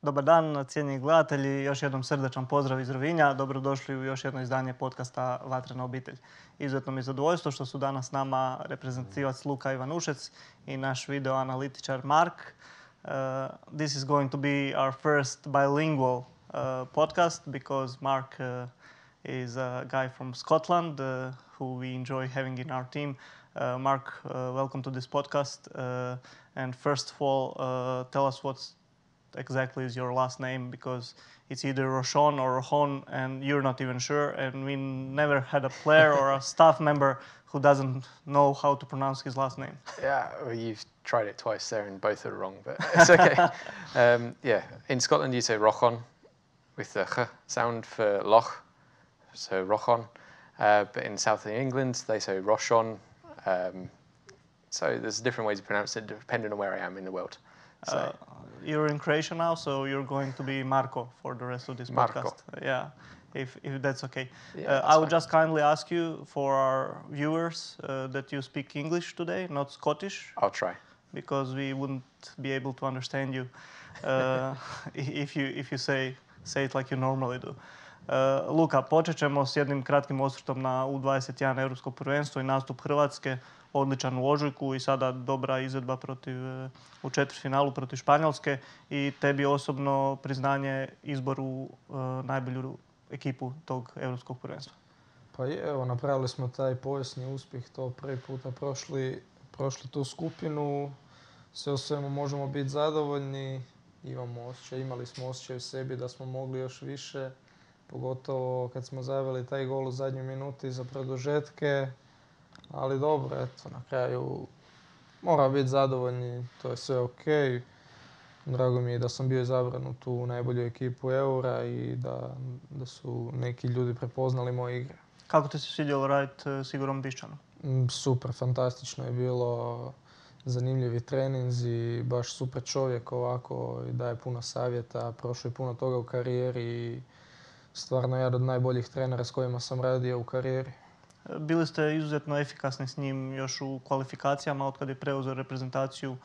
Dobar dan, cijenjeni gledatelji. Još jednom srdečan pozdrav iz Rovinja. Dobrodošli u još jedno izdanje podcasta Vatrena, obitelj. Izuzetno mi je zadovoljstvo što su danas s nama reprezentativac Luka Ivanušec i naš video analitičar Marc. This is going to be our first bilingual podcast because Marc is a guy from Scotland who we enjoy having in our team. Marc, welcome to this podcast. And first of all, tell us what exactly is your last name, because it's either Rochon or Rochon and you're not even sure, and we never had a player or a staff member who doesn't know how to pronounce his last name. Yeah, well, you've tried it twice there and both are wrong, but it's okay. In Scotland you say Rochon with the ch sound for loch, so Rochon. But in South England they say Rochon. So there's different ways to pronounce it depending on where I am in the world. So. You're in Croatia now, so you're going to be Marco for the rest of this podcast. Yeah, if that's okay. Yeah, I would just kindly ask you, for our viewers, that you speak English today, not Scottish. I'll try. Because we wouldn't be able to understand you if you say it like you normally do. Luka, počet ćemo s jednim kratkim osvrtom na U21 Europsko prvenstvo i nastup Hrvatske. Odličan u ožujku i sada dobra izvedba u četvrtfinalu protiv Španjolske i tebi osobno priznanje izboru najbolju ekipu tog Europskog prvenstva. Pa evo, napravili smo taj povijesni uspjeh, to prvi puta prošli tu skupinu. Sve u svemu možemo biti zadovoljni, imali smo osjećaj u sebi da smo mogli još više, pogotovo kad smo zaveli taj gol u zadnjoj minuti za produžetke. Ali dobro, eto, na kraju mora biti zadovoljni, to je sve ok. Drago mi je da sam bio izabran u tu najbolju ekipu Eura i da su neki ljudi prepoznali moje igre. Kako ti se svidjelo raditi s Igorom Bišćanom? Super, fantastično je bilo, zanimljivi treninzi, baš super čovjek ovako i daje puno savjeta, prošao je puno toga u karijeri i stvarno jedan od najboljih trenera s kojima sam radio u karijeri. Bili ste izuzetno efikasni s njim još u kvalifikacijama od kad je preuzeo reprezentaciju.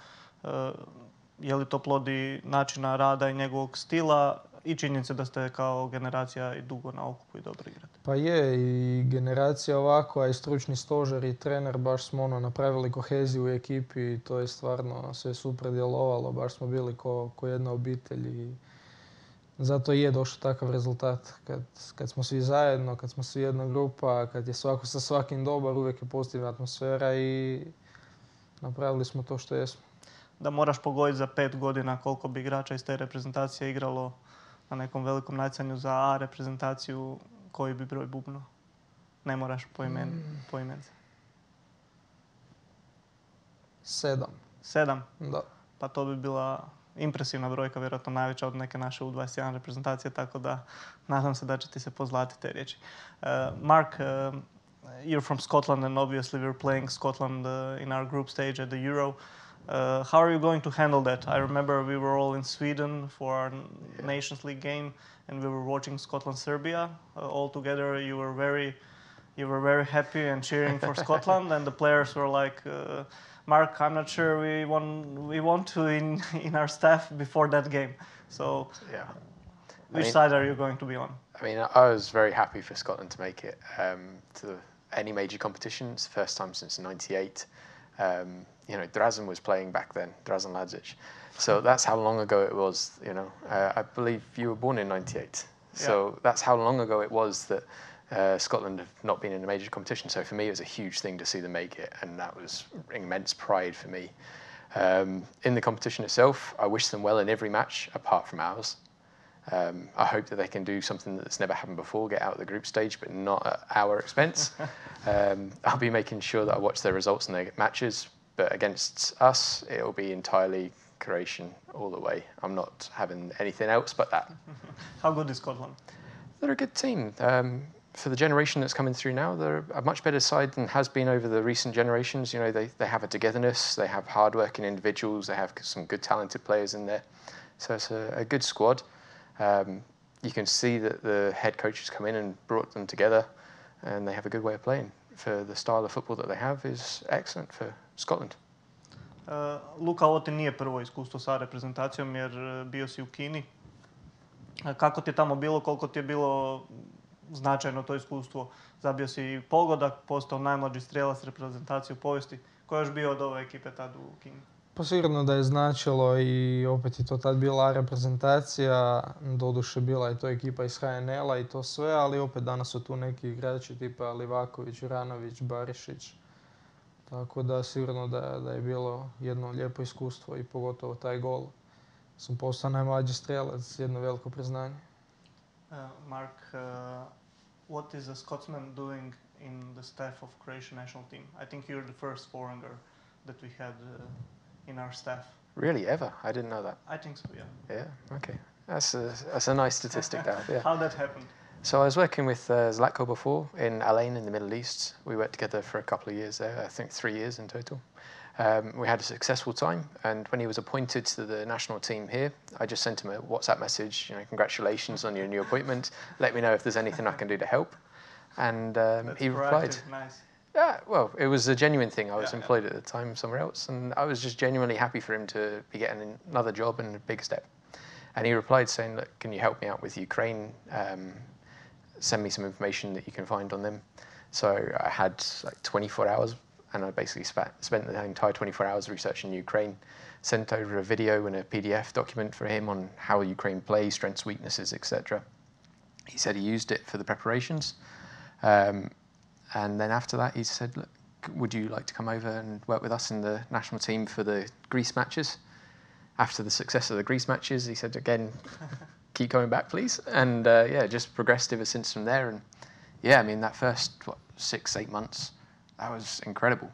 Je li to plodi načina rada i njegovog stila i činjenice da ste kao generacija i dugo na okupu i dobro igrate? Pa je, i generacija ovako, a i stručni stožer i trener, baš smo napravili koheziju u ekipi i to je stvarno sve super djelovalo, baš smo bili ko jedna obitelj i zato je došao takav rezultat. Kad smo svi zajedno, kad smo svi jedna grupa, kad je svako sa svakim dobar, uvijek je pozitivna atmosfera i napravili smo to što jesmo. Da moraš pogoditi za 5 godina koliko bi igrača iz te reprezentacije igralo na nekom velikom natjecanju za A reprezentaciju, koji bi broj bubno? Ne moraš po imence. 7. 7? Da. Pa to bi bila impresivna brojka, vjerojatno najveća od neke naše U21 reprezentacije, tako da nadam se da će ti se pozlati te riječi. Marc, you're from Scotland and obviously we're playing Scotland in our group stage at the Euro. How are you going to handle that? I remember we were all in Sweden for our Nations League game and we were watching Scotland-Serbia all together. You were very happy and cheering for Scotland and the players were like, Marc, I'm not sure we want to in our staff before that game. So, yeah. Which side are you going to be on? I mean, I was very happy for Scotland to make it to any major competitions. First time since '98. Drazen was playing back then, Drazen Ladzic. So that's how long ago it was. I believe you were born in '98. So that's how long ago it was that Scotland have not been in a major competition. So for me, it was a huge thing to see them make it, and that was immense pride for me. In the competition itself, I wish them well in every match apart from ours. I hope that they can do something that's never happened before, get out of the group stage, but not at our expense. I'll be making sure that I watch their results and their matches, but against us, it'll be entirely Croatian all the way. I'm not having anything else but that. How good is Scotland? They're a good team. For the generation that's coming through now, they're a much better side than has been over the recent generations. They have a togetherness, they have hard-working individuals, they have some good talented players in there. So it's a good squad. You can see that the head coach has come in and brought them together and they have a good way of playing. For the style of football that they have is excellent for Scotland. Luka, ovo ti nije prvo iskustvo sa reprezentacijom jer bio si u Kini Kako ti je tamo bilo, koliko ti je bilo značajno to iskustvo? Zabio si pogodak, postao najmlađi strijelac reprezentacije u povijesti. Ko je još bio od ove ekipe tad u Kingu? Pa sigurno da je značilo i opet je to tad bila reprezentacija, doduše bila je to ekipa iz HNL-a i to sve, ali opet danas su tu neki igrači tipa Livaković, Ranović, Barišić. Tako da sigurno da je bilo jedno lijepo iskustvo i pogotovo taj gol. Sam postao najmlađi strijelac, jedno veliko priznanje. Marc, what is a Scotsman doing in the staff of Croatian national team? I think you're the first foreigner that we had in our staff. Really, ever? I didn't know that. I think so, yeah. Yeah, okay. That's a nice statistic to have, yeah. How that happened? So I was working with Zlatko before in Alain in the Middle East. We worked together for a couple of years there, I think 3 years in total. We had a successful time, and when he was appointed to the national team here, I just sent him a WhatsApp message, congratulations on your new appointment. Let me know if there's anything I can do to help. And he replied. Nice. Yeah, well, it was a genuine thing. I was employed at the time somewhere else, and I was just genuinely happy for him to be getting another job and a big step. And he replied saying, look, can you help me out with Ukraine? Send me some information that you can find on them. So I had like 24 hours, and I basically spent the entire 24 hours researching Ukraine, sent over a video and a PDF document for him on how Ukraine plays, strengths, weaknesses, etc. He said he used it for the preparations. And then after that, he said, look, would you like to come over and work with us in the national team for the Greece matches? After the success of the Greece matches, he said, again, keep coming back, please. And just progressed ever since from there. And that first 6-8 months, that was incredible.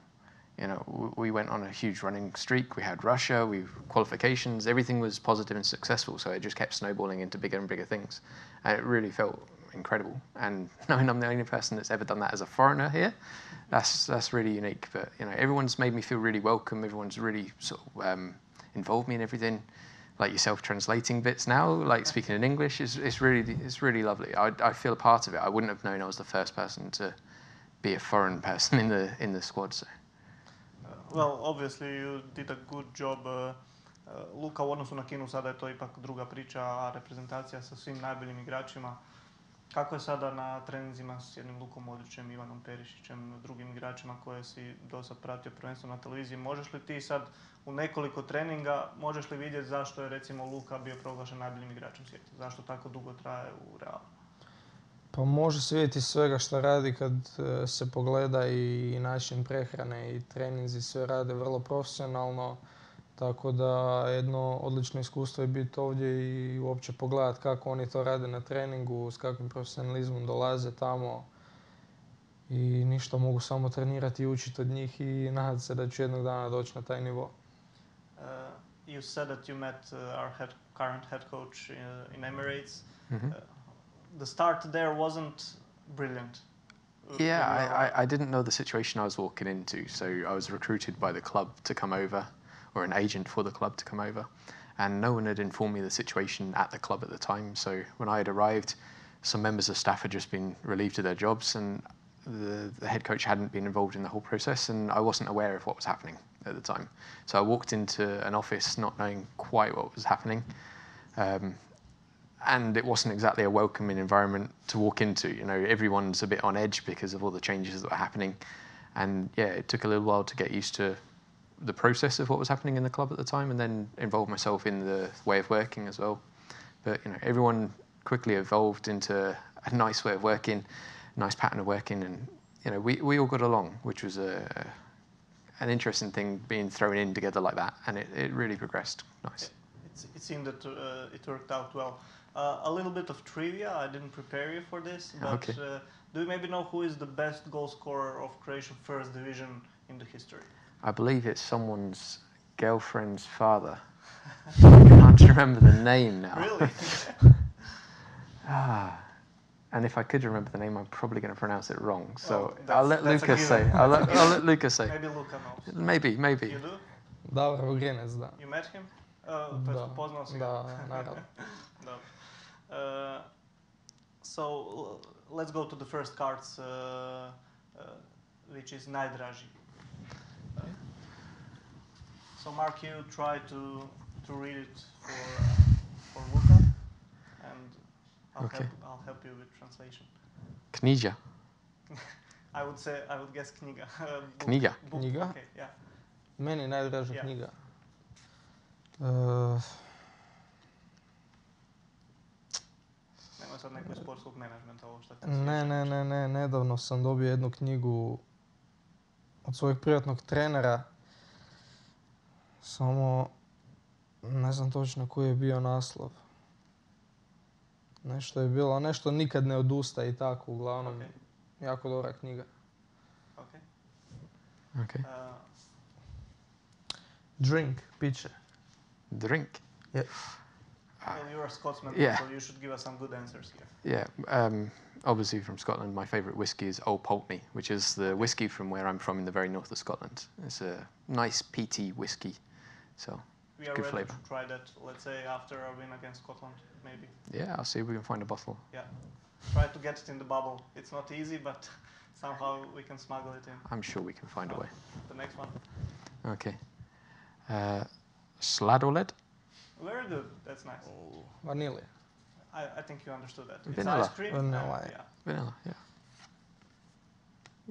We went on a huge running streak. We had Russia, qualifications, everything was positive and successful. So it just kept snowballing into bigger and bigger things. And it really felt incredible. And knowing I'm the only person that's ever done that as a foreigner here, that's really unique. But everyone's made me feel really welcome. Everyone's really sort of involved me in everything. Like yourself translating bits now, like speaking in English, it's really lovely. I feel a part of it. I wouldn't have known I was the first person to be a foreign person in the squad. So. Well, obviously you did a good job. Luka u odnosu na Kinu sada je to ipak druga priča, a reprezentacija sa svim najboljim igračima. Kako je sada na treninzima s jednim Lukom Modrićem, Ivanom Perišićem, drugim igračima koje si do sad pratio prvenstveno na televiziji? Možeš li ti sad u nekoliko treninga, možeš li vidjeti zašto je recimo Luka bio proglašen najboljim igračem svijeta? Zašto tako dugo traje u Realu? Pa može se vidjeti svega što radi kad se pogleda i način prehrane i treninzi, sve rade vrlo profesionalno. Tako da jedno odlično iskustvo je biti ovdje i uopće pogledati kako oni to rade na treningu, s kakvim profesionalizmom dolaze tamo. I ništa, mogu samo trenirati i učiti od njih i nadati se da ću jednog dana doći na taj nivo. You said that you met our current head coach in Emirates. Mm-hmm. The start there wasn't brilliant. Yeah, I didn't know the situation I was walking into, so I was recruited by the club to come over, or an agent for the club to come over, and no one had informed me of the situation at the club at the time. So when I had arrived, some members of staff had just been relieved of their jobs, and the head coach hadn't been involved in the whole process, and I wasn't aware of what was happening at the time. So I walked into an office not knowing quite what was happening, and it wasn't exactly a welcoming environment to walk into. Everyone's a bit on edge because of all the changes that were happening, and it took a little while to get used to the process of what was happening in the club at the time, and then involve myself in the way of working as well. But everyone quickly evolved into a nice way of working, nice pattern of working, and we all got along, which was an interesting thing being thrown in together like that, and it really progressed nice. It seemed that it worked out well. A little bit of trivia. I didn't prepare you for this, but Okay. Do you maybe know who is the best goal scorer of Croatian First Division in the history? I believe it's someone's girlfriend's father. I can't remember the name now. Really? And if I could remember the name, I'm probably going to pronounce it wrong. So Well, I'll let that's Luka a say. given. I'll let Luka say. Maybe Luka knows. Maybe. You do? Davor Vogrinec, da. You met him? Da, Upoznao si ga? da, naravno. Dobro. So let's go to the first cards, which is najdraži. So Marc, you try to read it for Luka, and Okay. I'll help you with translation. Knjiga. I would guess knjiga. Book. Knjiga. Book. Knjiga? Okay, yeah. Meni najdraža Yeah. knjiga. Nema sad nekog sportskog menadžmenta, ovo što ti Ne. Nedavno sam dobio jednu knjigu od svojeg privatnog trenera. Samo ne znam točno koji je bio naslov. Nešto je bilo, nešto nikad ne odustaje i tako, uglavnom. Okay. Jako dobra knjiga. Okay. Okay. Drink, piće. Drink. Yeah. Well, you're a Scotsman, Yeah. so you should give us some good answers here. Yeah. Obviously from Scotland, my favourite whiskey is Old Pulteney, which is the whiskey from where I'm from in the very north of Scotland. It's a nice peaty whiskey, so We are good ready flavour. to try that, let's say, after our win against Scotland, maybe. Yeah, I'll see if we can find a bottle. Yeah. Try to get it in the bubble. It's not easy, but somehow we can smuggle it in. I'm sure we can find a way. The next one. Okay. Sladoled? Very good. That's nice. Vanilje. I think you understood that. It's Vanilla. ice cream. Vanilla, Yeah. Vanilla, yeah.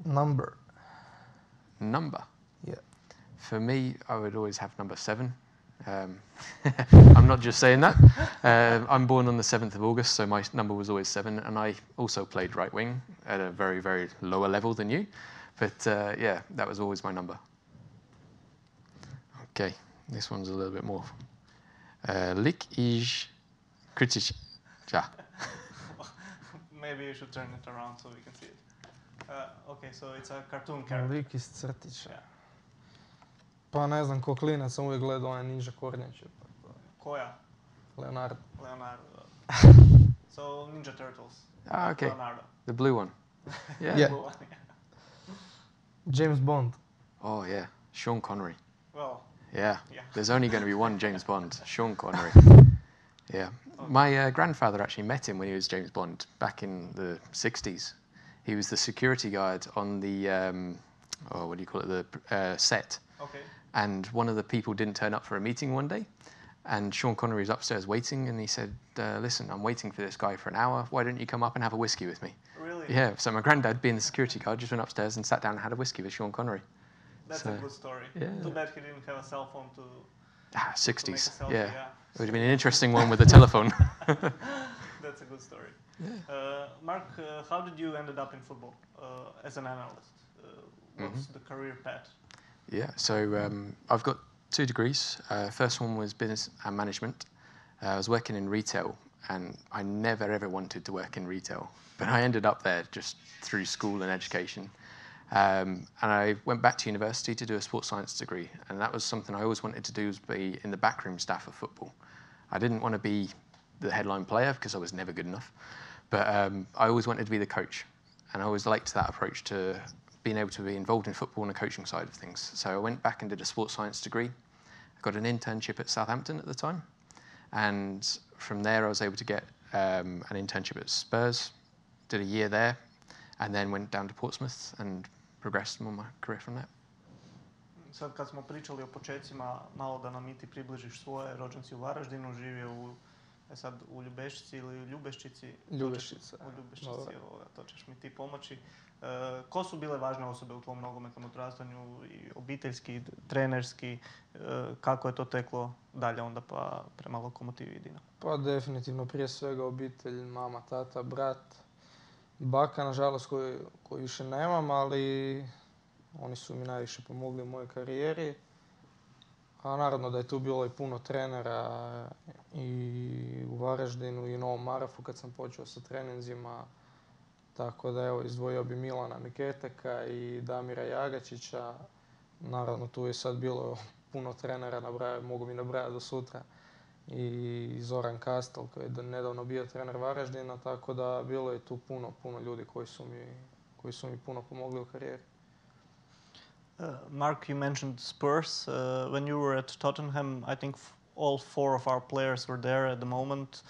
Number. Number? Yeah. For me, I would always have number 7. I'm not just saying that. I'm born on the 7th of August, so my number was always 7, and I also played right wing at a very, very lower level than you. But yeah, that was always my number. Okay, this one's a little bit more. Lik is kritisch. Ja. Maybe you should turn it around so we can see it. Okay, so it's a cartoon character. Lik iz crtića. Yeah. Pa ne znam, ko klinac sam uvijek gledao onaj Ninja kornjače. Koja? Leonardo. Leonardo. So Ninja Turtles. Ah, okay. Leonardo. The blue one. Yeah. Yeah. Blue one, yeah. James Bond. Oh, yeah. Sean Connery. Well, Yeah. yeah. There's only going to be one James Bond, Sean Connery. Yeah. My grandfather actually met him when he was James Bond back in the 60s. He was the security guard on the, what do you call it, the set. Okay. And one of the people didn't turn up for a meeting one day. And Sean Connery was upstairs waiting, and he said, listen, I'm waiting for this guy for an hour. Why don't you come up and have a whiskey with me? Really? Yeah, so my granddad, being the security guard, just went upstairs and sat down and had a whiskey with Sean Connery. That's So, a good story. yeah. Too bad he didn't have a cell phone to 60s, make a selfie, yeah. yeah. It would have been an interesting one with a telephone. That's a good story. Marc, how did you ended up in football as an analyst? What's the career path? Yeah, so I've got 2 degrees. First one was business and management. I was working in retail, and I never ever wanted to work in retail, but I ended up there just through school and education. And I went back to university to do a sports science degree, and that was something I always wanted to do, was be in the backroom staff of football. I didn't want to be the headline player because I was never good enough, but I always wanted to be the coach, and I always liked that approach to being able to be involved in football and the coaching side of things. So I went back and did a sports science degree. I got an internship at Southampton at the time, and from there I was able to get an internship at Spurs, did a year there, and then went down to Portsmouth and progressed on my career from there. Sad kad smo pričali o počecima, malo da nam i ti približiš svoje, rođen si u Varaždinu, živio u Ljubeščici ili u Ljubeščici? Ljubeščica. U Ljubeščici, to ćeš mi ti pomoći. Ko su bile važne osobe u tvom nogometnom odrastanju, i obiteljski, trenerski, kako je to teklo dalje onda pa prema Lokomotivi i Dinamo? Pa definitivno prije svega obitelj, mama, tata, brat, baka, nažalost koju više nemam, ali oni su mi najviše pomogli u mojoj karijeri. A naravno da je tu bilo i puno trenera i u Varaždinu i u Novom Marofu kad sam počeo sa treninzima. Tako da evo, izdvojio bi Milana Miketeka i Damira Jagačića. Naravno tu je sad bilo puno trenera, mogu mi nabrajati do sutra. I Zoran Kastel koji je nedavno bio trener Varaždina, tako da bilo je tu puno ljudi koji su mi puno pomogli u karijeri. Marc, you mentioned Spurs. When you were at Tottenham, I think all 4 of our players were there at the moment.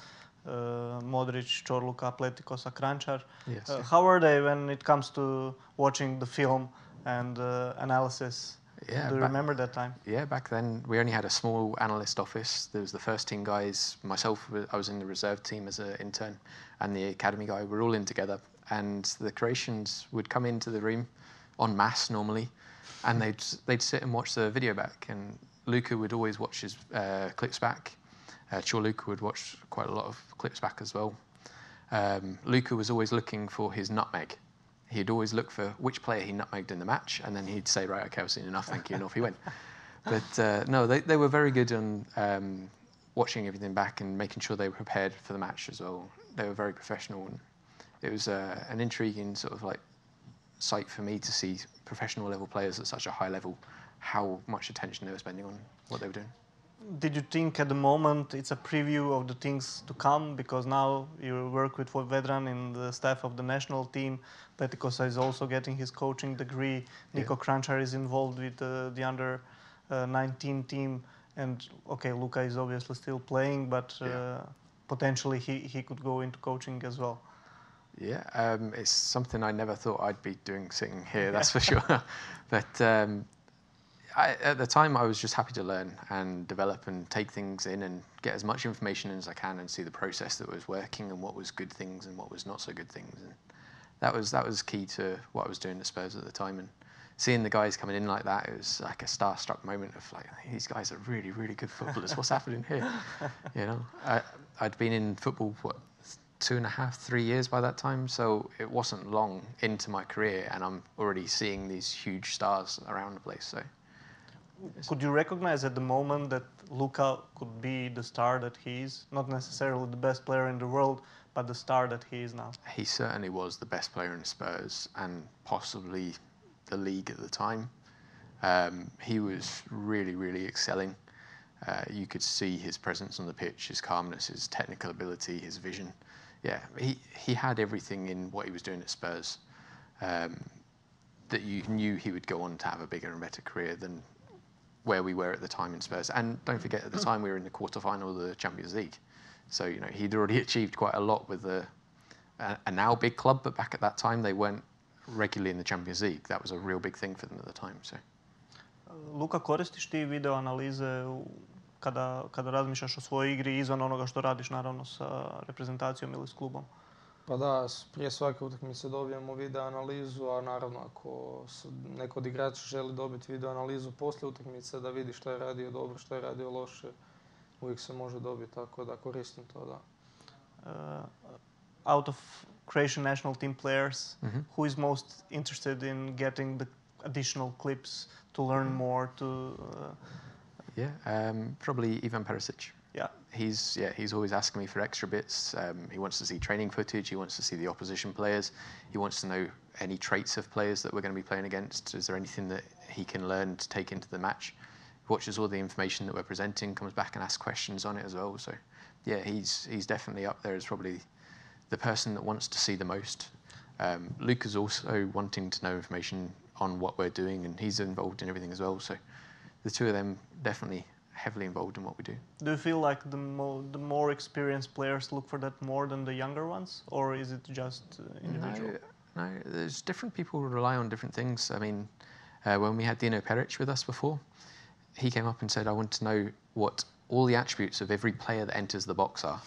Modric, Čorluka, Pletikosa, Kranjčar. Yes. How are they when it comes to watching the film and analysis? Yeah, Do you remember that time? Yeah, back then we only had a small analyst office. There was the first team guys, myself, I was in the reserve team as an intern, and the academy guy. We're all in together, and the Croatians would come into the room en masse normally, and they'd sit and watch the video back. And Luka would always watch his clips back. Luka would watch quite a lot of clips back as well. Luka was always looking for his nutmeg. He'd always look for which player he nutmegged in the match, and then he'd say, right, okay, I've seen enough, thank you, and off he went. But no, they were very good on watching everything back and making sure they were prepared for the match as well. They were very professional, and it was an intriguing sort of like sight for me to see professional level players at such a high level, how much attention they were spending on what they were doing. Did you think at the moment it's a preview of the things to come? Because now you work with Vatrena in the staff of the national team. Petikosa is also getting his coaching degree. Niko Kranjčar is involved with the under 19 team. And okay, Luka is obviously still playing, but potentially he could go into coaching as well. Yeah, it's something I never thought I'd be doing sitting here, that's for sure. But at the time, I was just happy to learn and develop and take things in and get as much information as I can and see the process that was working and what was good things and what was not so good things. And that was key to what I was doing at Spurs at the time. And seeing the guys coming in like that, it was like a star-struck moment of like, these guys are really, really good footballers. What's happening here? You know, I'd been in football, 2.5, 3 years by that time, so it wasn't long into my career, and I'm already seeing these huge stars around the place. So. Could you recognize at the moment that Luka could be the star that he is? Not necessarily the best player in the world, but the star that he is now. He certainly was the best player in Spurs and possibly the league at the time. He was really, really excelling. You could see his presence on the pitch, his calmness, his technical ability, his vision. Yeah, he had everything in what he was doing at Spurs that you knew he would go on to have a bigger and better career than where we were at the time in Spurs. And don't forget, at the time we were in the quarterfinal of the Champions League. So, you know, he'd already achieved quite a lot with a now big club, but back at that time they weren't regularly in the Champions League. That was a real big thing for them at the time. So. Luka, koristiš ti video analize kada razmišljaš o svojoj igri izvan onoga što radiš, naravno, sa reprezentacijom ili s klubom? Pa da, prije svake utakmice dobijemo video analizu, a naravno ako neko od igrača želi dobiti video analizu poslije utakmice da vidi što je radio dobro, što je radio loše, uvijek se može dobiti, tako da koristim to, da. Out of Croatian national team players, who is most interested in getting the additional clips to learn more? Probably Ivan Perisic. Yeah. He's always asking me for extra bits. He wants to see training footage. He wants to see the opposition players. He wants to know any traits of players that we're going to be playing against. Is there anything that he can learn to take into the match? He watches all the information that we're presenting, comes back and asks questions on it as well. So, yeah, he's definitely up there as probably the person that wants to see the most. Luka's also wanting to know information on what we're doing, and he's involved in everything as well. So, the two of them definitely heavily involved in what we do. Do you feel like the more experienced players look for that more than the younger ones, or is it just individual? No, there's different people who rely on different things. I mean, when we had Dino Peric with us before, he came up and said, I want to know what all the attributes of every player that enters the box are.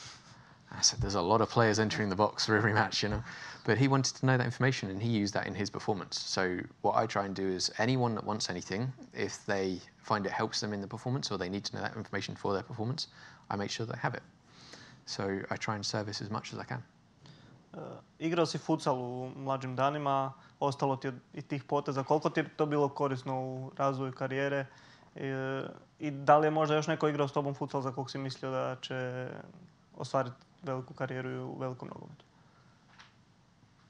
And I said, there's a lot of players entering the box for every match, you know. But he wanted to know that information, and he used that in his performance. So what I try and do is anyone that wants anything, if they find it helps them in the performance or they need to know that information for their performance, I make sure they have it. So I try and service as much as I can. Igrao si futsal u mlađim danima, ostalo ti je i tih poteza. Koliko ti je to bilo korisno u razvoju karijere? I da li je možda još neko igrao s tobom futsal za kog si mislio da će ostvariti veliku karijeru i u velikom nogometu?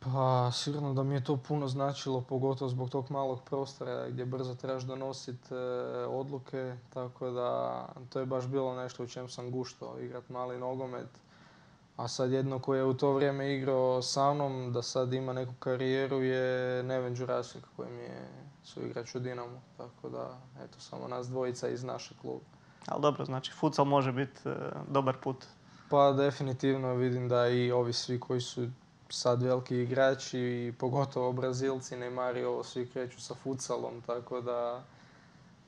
Pa sigurno da mi je to puno značilo, pogotovo zbog tog malog prostora gdje brzo trebaš donositi odluke, tako da to je baš bilo nešto u čem sam guštao, igrat mali nogomet. A sad jedno koji je u to vrijeme igrao sa mnom, da sad ima neku karijeru, je Neven Đurasik koji mi je suigrač u Dinamu, tako da eto samo nas dvojica iz našeg kluba. Ali dobro, znači futsal može biti dobar put. Pa definitivno vidim da i ovi svi koji su sad veliki igrači, i pogotovo Brazilci, Neymar i ovo, svi kreću sa futsalom, tako da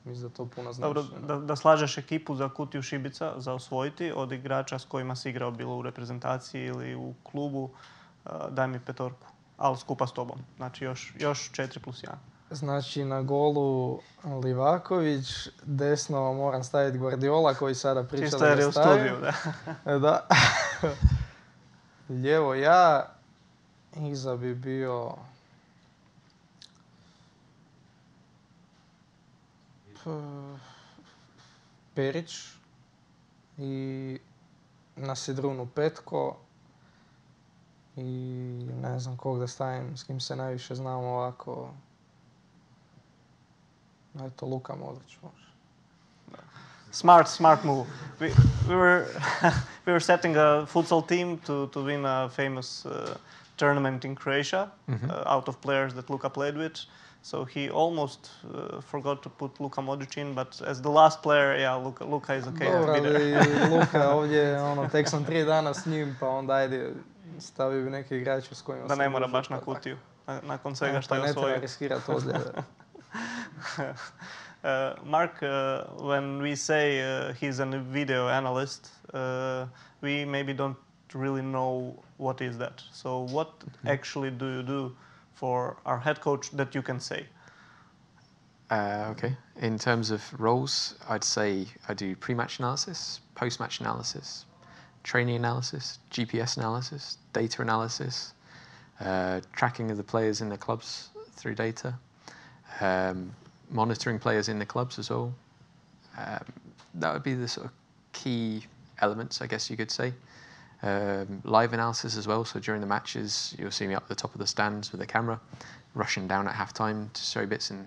Mislim da to puno znači. Dobro, da slažeš ekipu za kutiju šibica za osvojiti od igrača s kojima si igrao bilo u reprezentaciji ili u klubu, daj mi petorku, ali skupa s tobom. Znači još 4+1. Znači na golu Livaković, desno moram staviti Guardiola koji sada priča čisto da jer je ga u stavim. studiju, da. Da. Lijevo ja, iza bi bio... Perić i na sidrunu Petko i ne znam kog da stavim, s kim se najviše znam ovako. Eto, Luka Modrić može. Smart move. We were setting a futsal team to win a famous tournament in Croatia out of players that Luka played with. So he almost forgot to put Luka Modrić in, but as the last player, yeah, Luka is okay to be there. Dobro, Luka ovdje, tek sam 3 dana s njim, pa onda ajde stavio bi neke igrače s kojima da ne mora družio, baš na pa kutiju, nakon svega što je pa ne osvojio. treba riskirati ozljede. Mark, when we say he's a video analyst, we maybe don't really know what is that. So what actually do you do for our head coach that you can say? Okay. In terms of roles, I'd say I do pre-match analysis, post-match analysis, training analysis, GPS analysis, data analysis, tracking of the players in the clubs through data, monitoring players in the clubs as well. That would be the sort of key elements, I guess you could say. Live analysis as well, so during the matches you'll see me up the top of the stands with a camera, rushing down at half-time to show bits in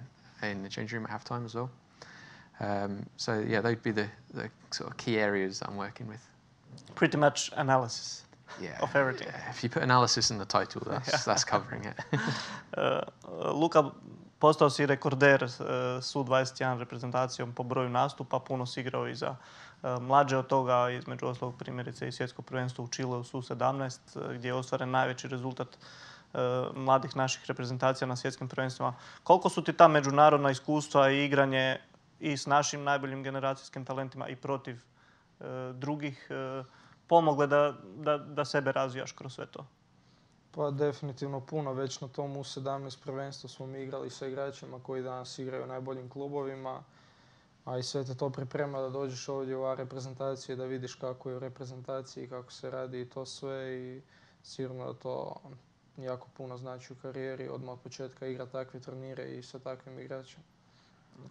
the changing room at half-time as well. So yeah, they'd be the sort of key areas that I'm working with. Pretty much analysis of everything. Yeah. If you put analysis in the title, that's covering it. Luka, postao si rekorder s U21 reprezentacijom po broju nastupa, puno si igrao i za mlađe od toga, između ostalog primjerice i svjetsko prvenstvo u Čileu s U17, gdje je ostvaren najveći rezultat mladih naših reprezentacija na svjetskim prvenstvima. Koliko su ti ta međunarodna iskustva i igranje i s našim najboljim generacijskim talentima i protiv drugih pomogle da sebe razvijaš kroz sve to? Pa definitivno puno. Već na tom U17 prvenstvu smo mi igrali sa igračima koji danas igraju u najboljim klubovima, a i sve te to priprema da dođeš ovdje u reprezentaciju i da vidiš kako je u reprezentaciji, kako se radi i to sve, i sigurno da to jako puno znači u karijeri, odmah od početka igra takve turnire i sa takvim igračima.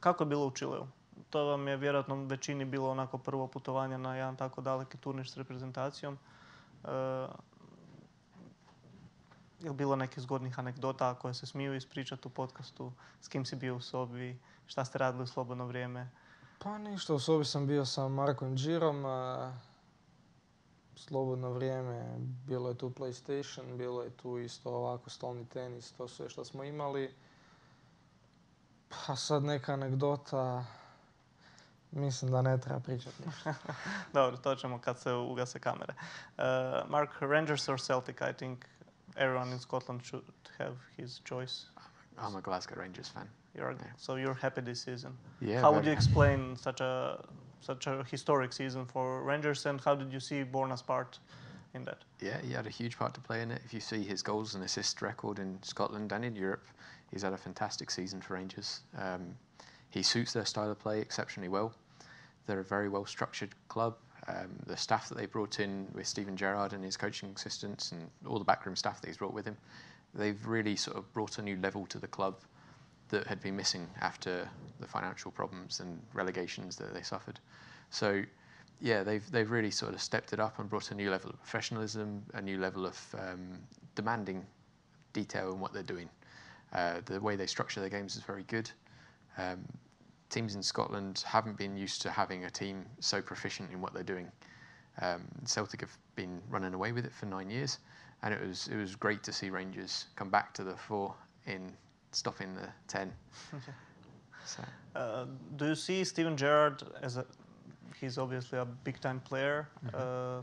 Kako je bilo u Čileu? To vam je vjerojatno većini bilo onako prvo putovanje na jedan tako daleki turnir s reprezentacijom. Je li bilo nekih zgodnih anegdota koje se smiju ispričati u podcastu? S kim si bio u sobi? Šta ste radili u slobodno vrijeme? Pa ništa, u sobi sam bio sa Markom Đirom. Slobodno vrijeme, bilo je tu PlayStation, bilo je tu isto ovako stolni tenis, to sve što smo imali. Pa sad neka anegdota, mislim da ne treba pričati ništa. Dobro, to ćemo kad se ugase kamere. Mark, Rangers or Celtic? I think everyone in Scotland should have his choice. I'm a Glasgow Rangers fan. So you're happy this season? Yeah. How would you explain such a historic season for Rangers, and how did you see Borna's part in that? Yeah, he had a huge part to play in it. If you see his goals and assist record in Scotland and in Europe, he's had a fantastic season for Rangers. He suits their style of play exceptionally well. They're a very well-structured club. The staff that they brought in with Steven Gerrard and his coaching assistants and all the backroom staff that he's brought with him, they've really sort of brought a new level to the club that had been missing after the financial problems and relegations that they suffered. So, yeah, they've really sort of stepped it up and brought a new level of professionalism, a new level of demanding detail in what they're doing. The way they structure their games is very good. Teams in Scotland haven't been used to having a team so proficient in what they're doing. Celtic have been running away with it for 9 years, and it was great to see Rangers come back to the fore in stopping the 10. Okay. So. Do you see Steven Gerrard as he's obviously a big-time player,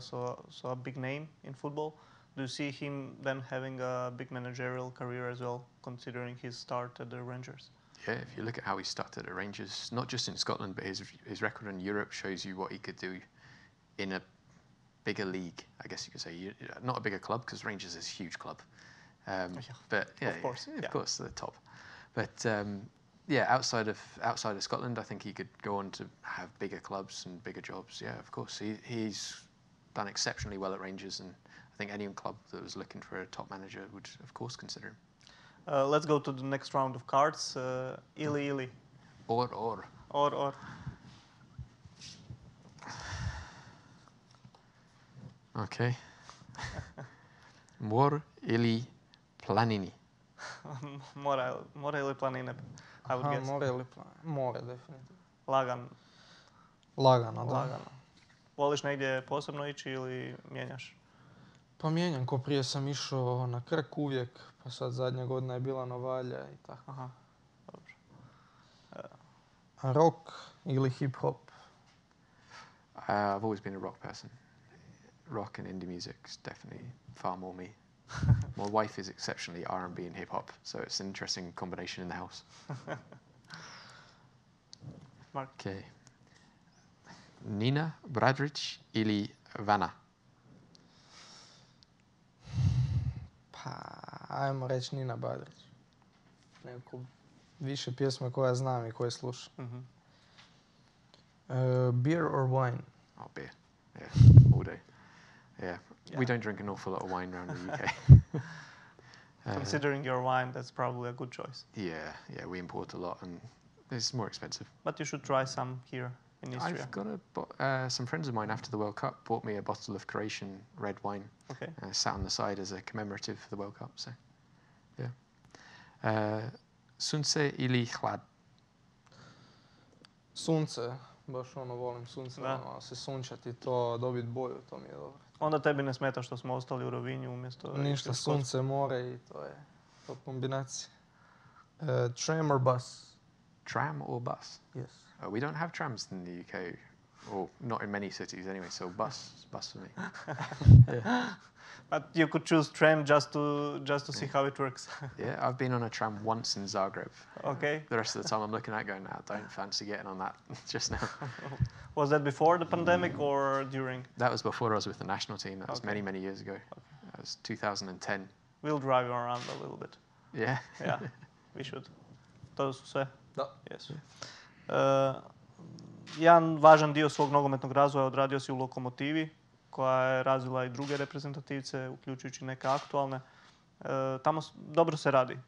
so a big name in football. Do you see him then having a big managerial career as well, considering his start at the Rangers? Yeah, if you look at how he started at Rangers, not just in Scotland, but his record in Europe shows you what he could do in a bigger league, I guess you could say. Not a bigger club, because Rangers is a huge club. But yeah, of course, the top. But yeah, outside of Scotland, I think he could go on to have bigger clubs and bigger jobs. Yeah, of course, he's done exceptionally well at Rangers, and I think any club that was looking for a top manager would, of course, consider him. Let's go to the next round of cards. Ili, ili. Or. Or. Okay. Mor ili planini? More ili planine, I would guess. More ili planine. More, definitivno. Lagano, da. Lagano. Voliš negdje posebno ići ili mijenjaš? Pa mijenjam, ko prije sam išao na Krk uvijek, pa sad zadnja godina je bila Novalja i tako. Aha, dobro. Rock ili hip-hop? I've always been a rock person. Rock and indie music is definitely far more me. My wife is exceptionally R&B and hip-hop, so it's an interesting combination in the house. Marc? Okay. Nina Bradrić ili Vana? Pa, ajmo reći Nina Bradrić. Neku više pjesme koje znam i koje slušam. Mm-hmm. Beer or wine? Oh, beer. Yeah, all day. Yeah. We don't drink an awful lot of wine around the UK. Considering your wine, that's probably a good choice. Yeah, we import a lot and it's more expensive. But you should try some here in Istria. I've got some friends of mine after the World Cup bought me a bottle of Croatian red wine. Okay. Sat on the side as a commemorative for the World Cup, so yeah. Sunce ili hlad? Sunce, baš volim sunce, se sunčati to, dobiti boju, to mi je dobro. Onda tebi ne smeta što smo ostali u Rovinju umjesto... Ništa, sunce, more i to je to kombinacija. Tram or bus? Tram or bus? Yes. We don't have trams in the UK, or not in many cities anyway, so bus for me. Yeah. But you could choose tram just to see how it works. Yeah, I've been on a tram once in Zagreb. Okay. The rest of the time I'm looking at going, I don't fancy getting on that just now. Was that before the pandemic or during? That was before I was with the national team. That was Okay. many years ago. Okay. That was 2010. We'll drive you around a little bit. Yeah. Yeah, we should. To su sve? Da. Yes. Jedan važan dio svog nogometnog razvoja odradio si u Lokomotivi, koja je razvila i druge reprezentativce, uključujući neke aktualne. Tamo dobro se radi.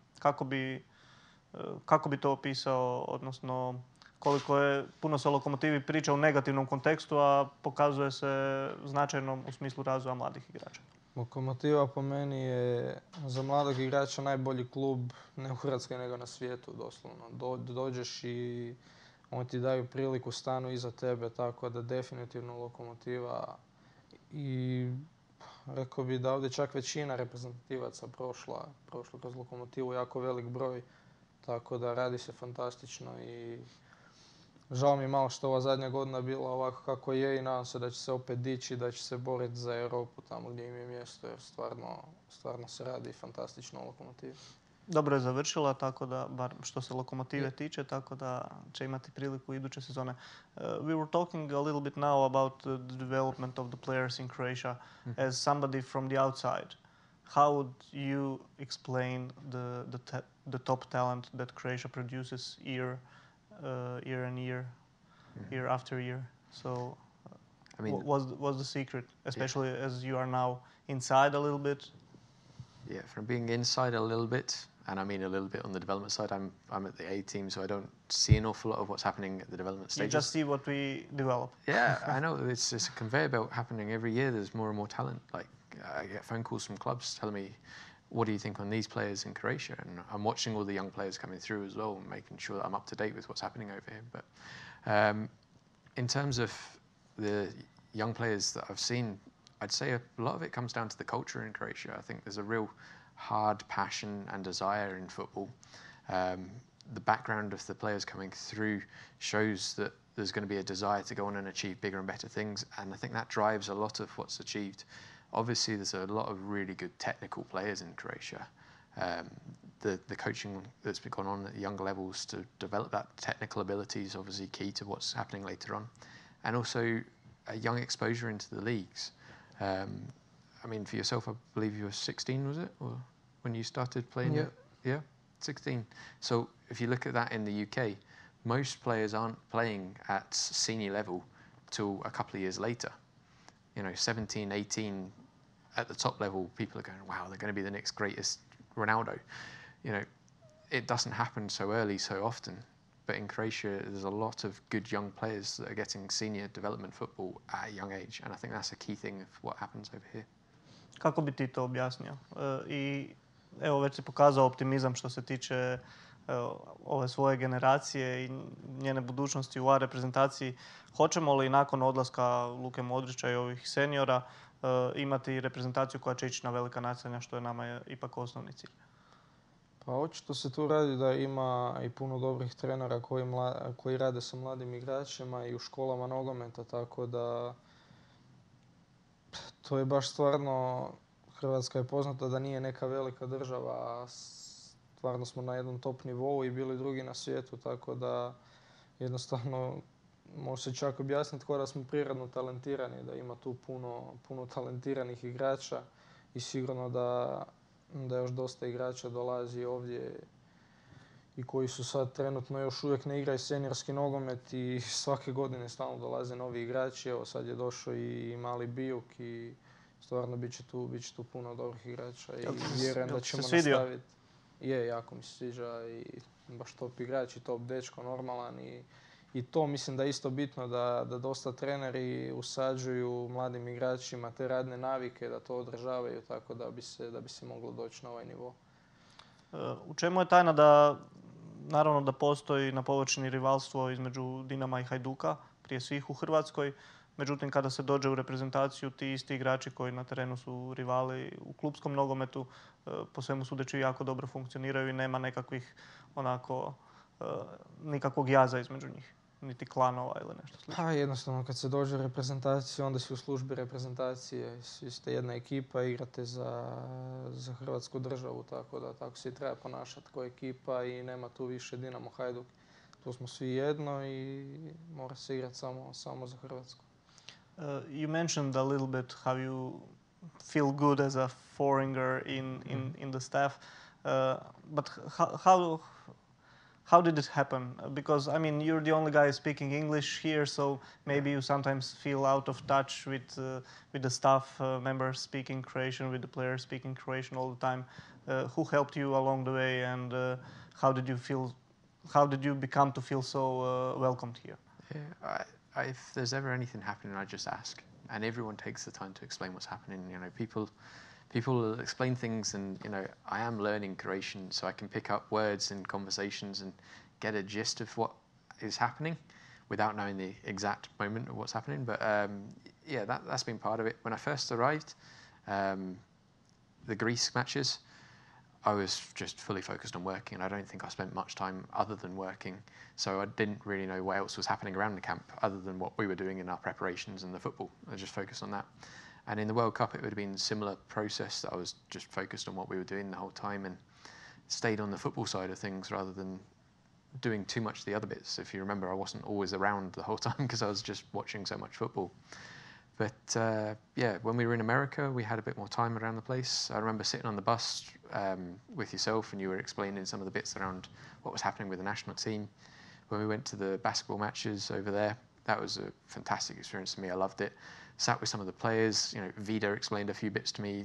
Kako bi to opisao, odnosno koliko je puno se o Lokomotivi priča u negativnom kontekstu, a pokazuje se značajnom u smislu razvoja mladih igrača? Lokomotiva po meni je za mladog igrača najbolji klub, ne u Hrvatskoj nego na svijetu, doslovno. Dođeš i oni ti daju priliku, stanu iza tebe, tako da definitivno Lokomotiva. I rekao bi da ovdje čak većina reprezentativaca prošla kroz Lokomotivu, jako velik broj, tako da radi se fantastično i žao mi je malo što ova zadnja godina bila ovako kako je i nadam se da će se opet dići, da će se boriti za Europu tamo gdje im je mjesto, jer stvarno se radi fantastično u Lokomotivi. Dobro je završila, tako da, bar što se Lokomotive tiče, tako da će imati priliku iduće sezone. We were talking a little bit now about the development of the players in Croatia. As somebody from the outside, how would you explain the top talent that Croatia produces year and year, year after year? So, I mean, what's the secret, especially as you are now inside a little bit? Yeah, from being inside a little bit, and I mean a little bit on the development side. I'm at the A team, so I don't see an awful lot of what's happening at the development stages. You just see what we develop. Yeah, I know. It's a conveyor belt happening every year. There's more and more talent. Like, I get phone calls from clubs telling me, what do you think on these players in Croatia? And I'm watching all the young players coming through as well, and making sure that I'm up to date with what's happening over here. But in terms of the young players that I've seen, I'd say a lot of it comes down to the culture in Croatia. I think there's a real hard passion and desire in football. The background of the players coming through shows that there's going to be a desire to go on and achieve bigger and better things, and I think that drives a lot of what's achieved. Obviously, there's a lot of really good technical players in Croatia. the coaching that's been going on at younger levels to develop that technical ability is obviously key to what's happening later on. And also a young exposure into the leagues. I mean, for yourself, I believe you were 16, was it? Or when you started playing? Yeah. Yeah, 16. So if you look at that in the UK, most players aren't playing at senior level till a couple of years later. 17, 18, at the top level, people are going, wow, they're going to be the next greatest Ronaldo. It doesn't happen so early, so often. But in Croatia, there's a lot of good young players that are getting senior development football at a young age. And I think that's a key thing of what happens over here. Kako bi ti to objasnio? I evo, već si pokazao optimizam što se tiče ove svoje generacije i njene budućnosti u A reprezentaciji. Hoćemo li nakon odlaska Luke Modrića i ovih seniora imati reprezentaciju koja će ići na velika natjecanja, što je nama ipak osnovni cilj? Pa očito se tu radi da ima i puno dobrih trenera koji rade sa mladim igračima i u školama nogometa, tako da to je baš stvarno, Hrvatska je poznata da nije neka velika država, a stvarno smo na jednom top nivou i bili drugi na svijetu, tako da jednostavno može se čak objasniti kao da smo prirodno talentirani, da ima tu puno talentiranih igrača i sigurno da još dosta igrača dolazi ovdje i koji su sad trenutno još uvijek ne igraju seniorski nogomet i svake godine stalno dolaze novi igrači. Evo sad je došao i mali Bijuk i stvarno bit će tu puno dobrih igrača i vjerujem da ćemo nastaviti. Jako mi se sviđa i baš top igrač i top dečko normalan i to mislim da je isto bitno da dosta treneri usađuju mladim igračima te radne navike, da to održavaju tako da bi se moglo doći na ovaj nivo. U čemu je tajna da, naravno da postoji na površini rivalstvo između Dinama i Hajduka, prije svih u Hrvatskoj, međutim kada se dođe u reprezentaciju ti isti igrači koji na terenu su rivali u klupskom nogometu, po svemu sudeći jako dobro funkcioniraju i nema nekakvih nikakvog jaza između njih, niti klanova ili nešto slično. Pa jednostavno kad se dođe u reprezentaciju onda si u službi reprezentacije, svi ste jedna ekipa, igrate za Hrvatsku državu, tako da tako se i treba ponašati kao ekipa i nema tu više Dinamo Hajduk. Tu smo svi jedno i mora se igrati samo za Hrvatsku. You mentioned a little bit how you feel good as a foreigner in the staff, but how did it happen? Because, I mean, you're the only guy speaking English here, so maybe you sometimes feel out of touch with the staff members speaking Croatian, with the players speaking Croatian all the time. Who helped you along the way, and how did you become to feel so welcomed here? Yeah, if there's ever anything happening, I just ask, and everyone takes the time to explain what's happening. People will explain things, and I am learning Croatian, so I can pick up words in conversations and get a gist of what is happening without knowing the exact moment of what's happening. But yeah, that's been part of it. When I first arrived, the Greece matches, I was just fully focused on working, and I don't think I spent much time other than working. So I didn't really know what else was happening around the camp other than what we were doing in our preparations and the football. I just focused on that. And in the World Cup, it would have been a similar process, that I was just focused on what we were doing the whole time and stayed on the football side of things rather than doing too much of the other bits. If you remember, I wasn't always around the whole time because I was just watching so much football. But yeah, when we were in America, we had a bit more time around the place. I remember sitting on the bus with yourself, and you were explaining some of the bits around what was happening with the national team. When we went to the basketball matches over there, that was a fantastic experience for me. I loved it. Sat with some of the players. Vida explained a few bits to me.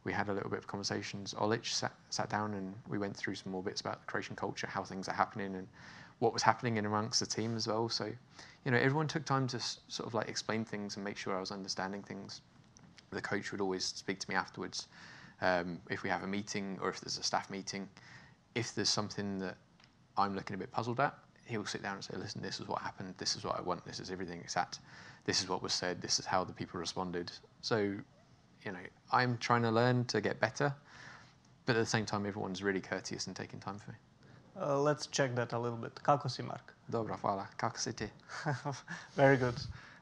We had a little bit of conversations. Olic sat down, and we went through some more bits about the Croatian culture, how things are happening, and what was happening in amongst the team as well. So, everyone took time to sort of like explain things and make sure I was understanding things. The coach would always speak to me afterwards if we have a meeting or if there's a staff meeting. If there's something that I'm looking a bit puzzled at, he'll sit down and say, listen, this is what happened, this is what I want, this is everything exact, this is what was said, this is how the people responded. So, I'm trying to learn to get better, but at the same time, everyone's really courteous and taking time for me. Let's check that a little bit. Kako si, Marc? Dobro, hvala. Kako si ti? Very good.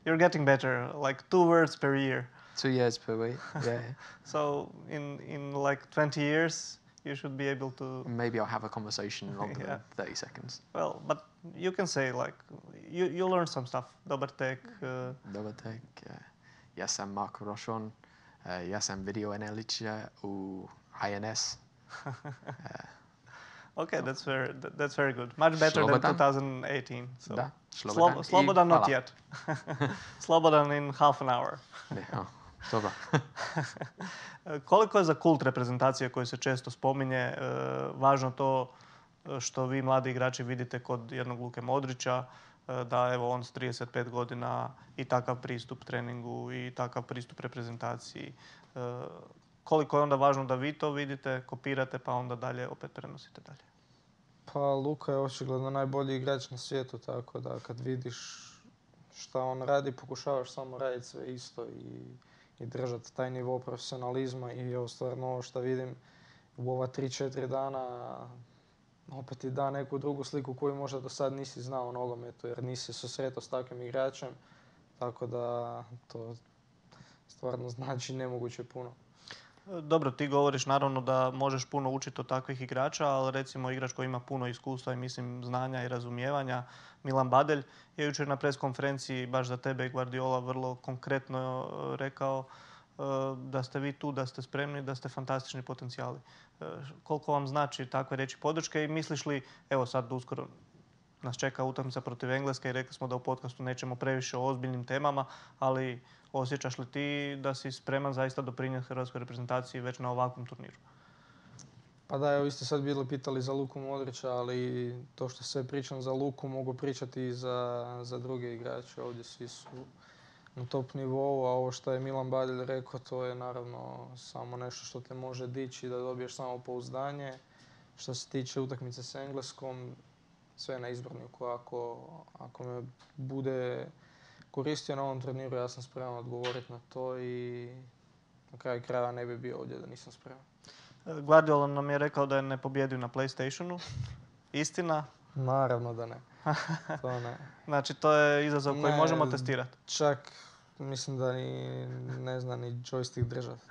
You're getting better, like 2 words per year. 2 years per week, yeah. So in like 20 years, You should be able to... Maybe I'll have a conversation longer Yeah. than 30 seconds. Well, but you can say like, you learn some stuff. Dobar tek. Dobar tek. Ja sam Marc Rochon. Ja sam video analitičar u INS. Okay, that's very good. Much better Slobodan. than 2018. So. Da, slobodan. Slobodan not hvala. yet. Slobodan in half an hour. Ne, dobro. Koliko je za kult reprezentacije koji se često spominje važno to što vi mladi igrači vidite kod jednog Luke Modrića, da evo on s 35 godina i takav pristup treningu i takav pristup reprezentaciji. Koliko je onda važno da vi to vidite, kopirate pa onda dalje opet prenosite dalje? Pa Luka je očigledno najbolji igrač na svijetu, tako da kad vidiš šta on radi, pokušavaš samo raditi sve isto i držati taj nivo profesionalizma i evo stvarno ovo što vidim u ova 3-4 dana opet ti da neku drugu sliku koju možda do sad nisi znao o nogometu jer nisi susretao s takvim igračem, tako da to stvarno znači nemoguće puno. Dobro, ti govoriš naravno da možeš puno učiti od takvih igrača, ali recimo igrač koji ima puno iskustva i mislim znanja i razumijevanja, Milan Badelj, je jučer na pres konferenciji baš za tebe i Guardiola vrlo konkretno rekao da ste vi tu, da ste spremni, da ste fantastični potencijali. Koliko vam znači takve riječi podrške i misliš li, evo sad uskoro nas čeka utakmica protiv Engleske i rekli smo da u podcastu nećemo previše o ozbiljnim temama, ali osjećaš li ti da si spreman zaista doprinijeti hrvatskoj reprezentaciji već na ovakvom turniru? Pa da, evo vi ste sad bili pitali za Luku Modrića, ali to što sve pričam za Luku mogu pričati i za druge igrače. Ovdje svi su na top nivou, a ovo što je Milan Badelj rekao, to je naravno samo nešto što te može dići da dobiješ samopouzdanje. Što se tiče utakmice s Engleskom, sve na izborniku. Ako me bude koristio na ovom turniru, ja sam spreman odgovoriti na to i na kraju krajeva ne bi bio ovdje da nisam spreman. Guardiola nam je rekao da je ne pobjedio na PlayStationu. Istina? Naravno da ne. To ne. Znači, to je izazov koji možemo testirati. Čak mislim da ne zna ni joystick držati.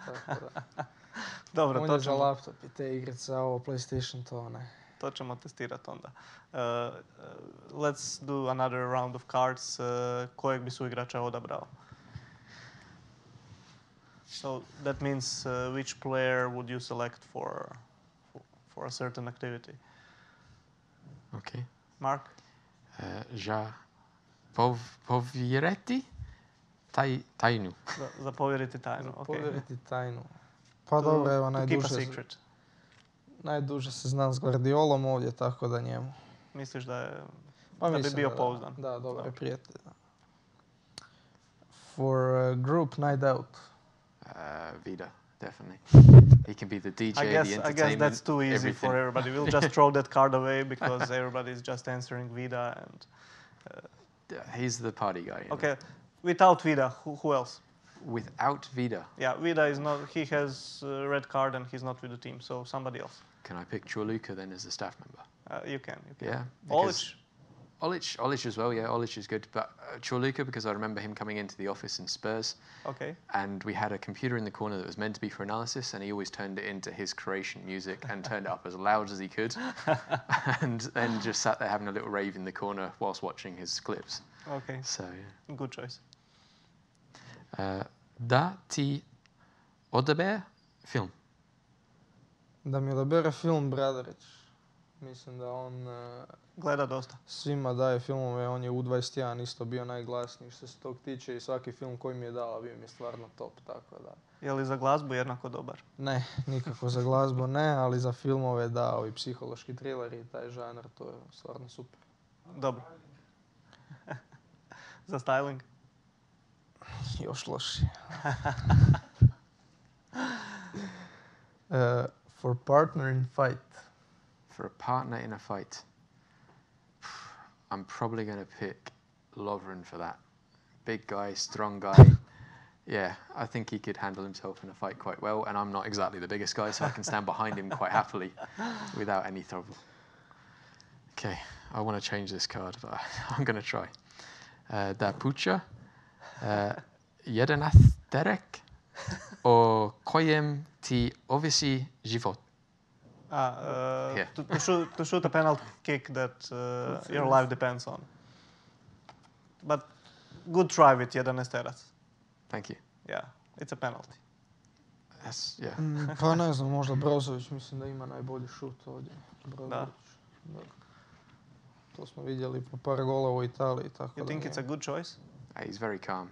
Dobro, on to je za ćemo... laptop i te igrice, a ovo PlayStation to ne. To ćemo testirati onda. Let's do another round of cards. Kojeg bi suigrača odabrao? So that means which player would you select for a certain activity? Okay. Marc? Ja povjeriti tajnu. Za povjeriti tajnu. Za povjeriti tajnu. Pa dobro, evo najduže se znam s Guardiolom ovdje, tako da njemu. Misliš da bi bio pouzdan? Da, dobar je prijatelj. For a group night out. Vida, definitely. He can be the DJ, the entertainment, I guess that's too easy everything. for everybody. We'll just throw that card away because everybody's just answering Vida and... He's the party guy. Okay, without Vida, who else? Without Vida? Yeah, Vida is not... He has a red card and he's not with the team, so somebody else. Can I pick Luka then as a staff member? You can. Yeah. Olic as well, yeah. Olic is good. But Luka, because I remember him coming into the office in Spurs. Okay. And we had a computer in the corner that was meant to be for analysis, and he always turned it into his Croatian music and turned it up as loud as he could. And then just sat there having a little rave in the corner whilst watching his clips. Okay. So, yeah. Good choice. Da ti odabere film? Da mi odabere film Bradarić. Mislim da on gleda dosta. Svima daje filmove, on je u 21 isto bio najglasniji što se tog tiče i svaki film koji mi je dao bio mi je stvarno top, tako da. Je li za glazbu jednako dobar? Ne, nikako za glazbu ne, ali za filmove da, ovi psihološki trileri i taj žanr, to je stvarno super. Dobro. Za styling? Još lošije. For partner in fight. For a partner in a fight, I'm probably going to pick Lovren for that. Big guy, strong guy. Yeah, I think he could handle himself in a fight quite well, and I'm not exactly the biggest guy, so I can stand behind him quite happily without any trouble. Okay, I want to change this card, but I'm going to try. Da puća, jedenasterek o kojem ti ovisi život. Yeah. To shoot a penalty kick that your life depends on. But good try with 11 terac. Thank you. Yeah, it's a penalty. Yeah. Pa ne znam, možda Brozović mislim da ima najbolji šut ovdje. Brozović. Da. To smo vidjeli po par gola u Italiji. Tako You think it's a good choice? He's very calm.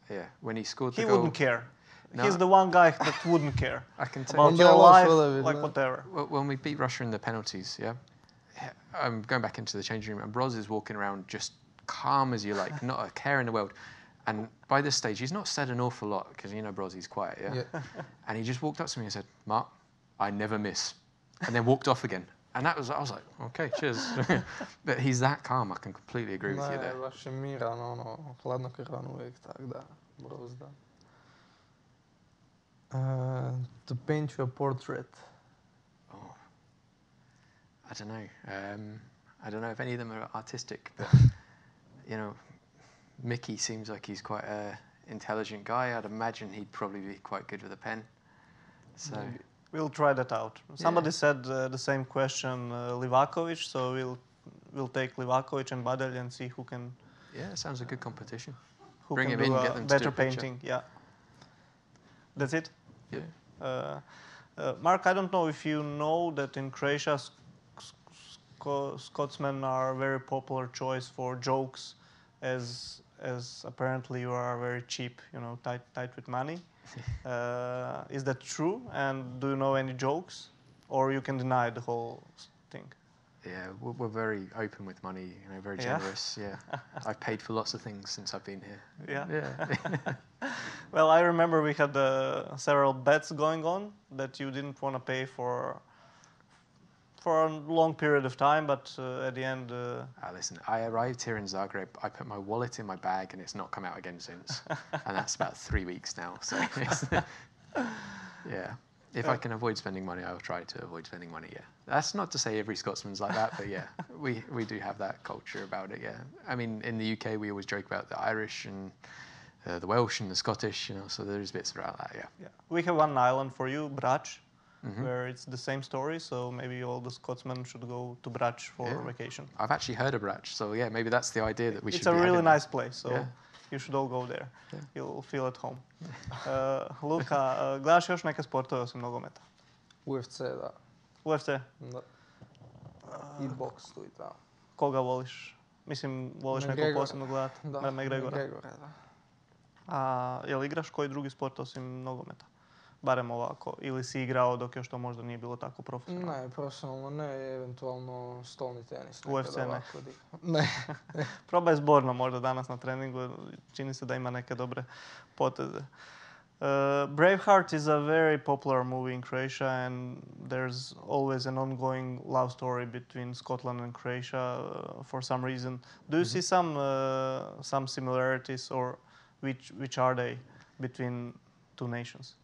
Yeah. When he scored the He goal... wouldn't care. No. He's the one guy that wouldn't care I can tell about you. your life, David, like no. whatever. When we beat Russia in the penalties, I'm going back into the changing room, and Broz is walking around just calm as you like, not a care in the world. And by this stage, he's not said an awful lot, because you know Broz, he's quiet, yeah? And he just walked up to me and said, "Marc, I never miss." And then walked off again. And I was like, okay, cheers. But he's that calm, I can completely agree with you there. Ne, baš je miran, hladnokrvan uvijek, tak da, Broz da. To paint you a portrait. Oh, I don't know. I don't know if any of them are artistic, but, you know, Mickey seems like he's quite an intelligent guy. I'd imagine he'd probably be quite good with a pen. So we'll try that out. Somebody said the same question, Livakovic, so we'll take Livakovic and Badel and see who can... Yeah, sounds a good competition. Who Bring can him do in, get a them to do better a picture. painting, yeah. That's it? Yeah. Marc, I don't know if you know that in Croatia, Scotsmen are a very popular choice for jokes, as apparently you are very cheap, you know, tight with money. Is that true? And do you know any jokes? Or you can deny the whole thing? Yeah, we're very open with money, you know, very generous. Yeah, I've paid for lots of things since I've been here. Yeah. Well, I remember we had several bets going on that you didn't want to pay for a long period of time, but at the end... Listen, I arrived here in Zagreb, I put my wallet in my bag and it's not come out again since. And that's about 3 weeks now, so yeah. If I can avoid spending money, I will try to avoid spending money, yeah. That's not to say every Scotsman's like that, but yeah, we do have that culture about it, yeah. I mean, in the UK, we always joke about the Irish and the Welsh and the Scottish, you know, so there's bits about that, yeah. We have one island for you, Brač, where it's the same story, so maybe all the Scotsmen should go to Brač for vacation. I've actually heard of Brač, so yeah, maybe that's the idea that we should It's a really nice place, so you should all go there. Yeah. You'll feel at home. Luka, gledaš još neke sportove osim nogometa? UFC, da. UFC? Da. I boks tu i tamo. Koga voliš? Mislim, voliš nekog posebno gledati? Da, McGregora, da. A jel igraš koji drugi sport osim nogometa? Barem ovako. Ili si igrao dok još to možda nije bilo tako profesionalno? Ne, profesionalno ne, eventualno stolni tenis. UFC ne? Ne. Probaj zborno možda danas na treningu. Čini se da ima neke dobre poteze. Braveheart is a very popular movie in Croatia, and there's always an ongoing love story between Scotland and Croatia for some reason. Do you see some similarities, or which are they between two nations?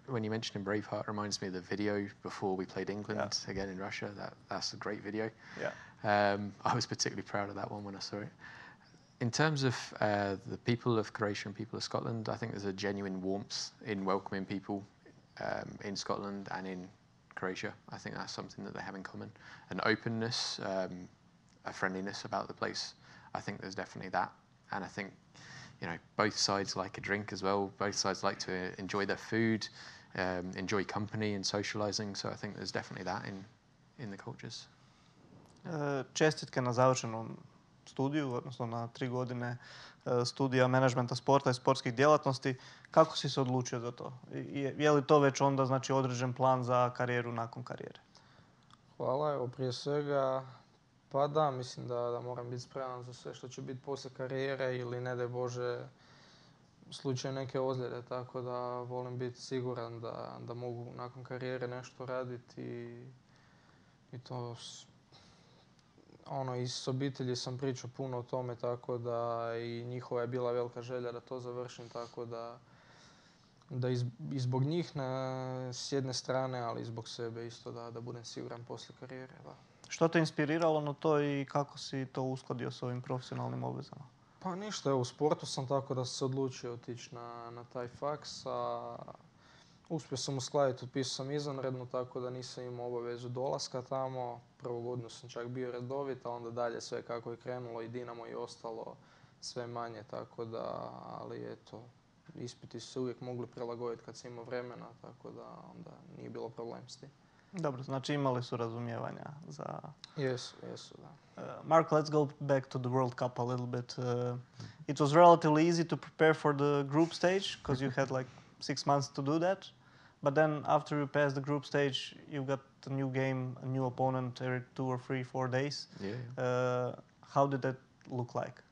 When you mentioned Braveheart, it reminds me of the video before we played England again in Russia. That's a great video. Yeah. I was particularly proud of that one when I saw it. In terms of the people of Croatia and people of Scotland, I think there's a genuine warmth in welcoming people in Scotland and in Croatia. I think that's something that they have in common. An openness, a friendliness about the place. I think there's definitely that. And I think, you know, both sides like a drink as well. Both sides like to enjoy their food, enjoy company and socializing. So I think there's definitely that in the cultures. Čestitke na završenom studiju, odnosno na 3 godine studija menadžmenta sporta i sportskih djelatnosti. Kako si se odlučio za to? Je li to već onda znači određen plan za karijeru nakon karijere? Hvala, evo prije svega, pa da, mislim da moram biti spreman za sve što će biti poslije karijere ili ne daj Bože slučaj neke ozljede, tako da volim biti siguran da mogu nakon karijere nešto raditi i to i s obitelji sam pričao puno o tome, tako da i njihova je bila velika želja da to završim, tako da i zbog njih s jedne strane, ali i zbog sebe isto da budem siguran poslije karijere. Da. Što te inspiriralo na to i kako si to uskladio s ovim profesionalnim obvezama? Pa ništa, u sportu sam tako da sam se odlučio otići na taj faks, a Uspio sam uskladiti, upisao sam izvanredno, tako da nisam imao obavezu dolaska tamo. Prvu godinu sam čak bio redovit, a onda dalje sve kako je krenulo i Dinamo i ostalo sve manje, tako da, ali eto, ispiti su se uvijek mogli prilagoditi kad sam imao vremena, tako da onda nije bilo problem s tim. Dobro, znači imali su razumijevanja za... Jesu, da. Marc, let's go back to the World Cup a little bit. It was relatively easy to prepare for the group stage because you had like 6 months to do that. But then after you pass the group stage, you got a new game, a new opponent every 2 or 3, 4 days. Yeah. How did that look like?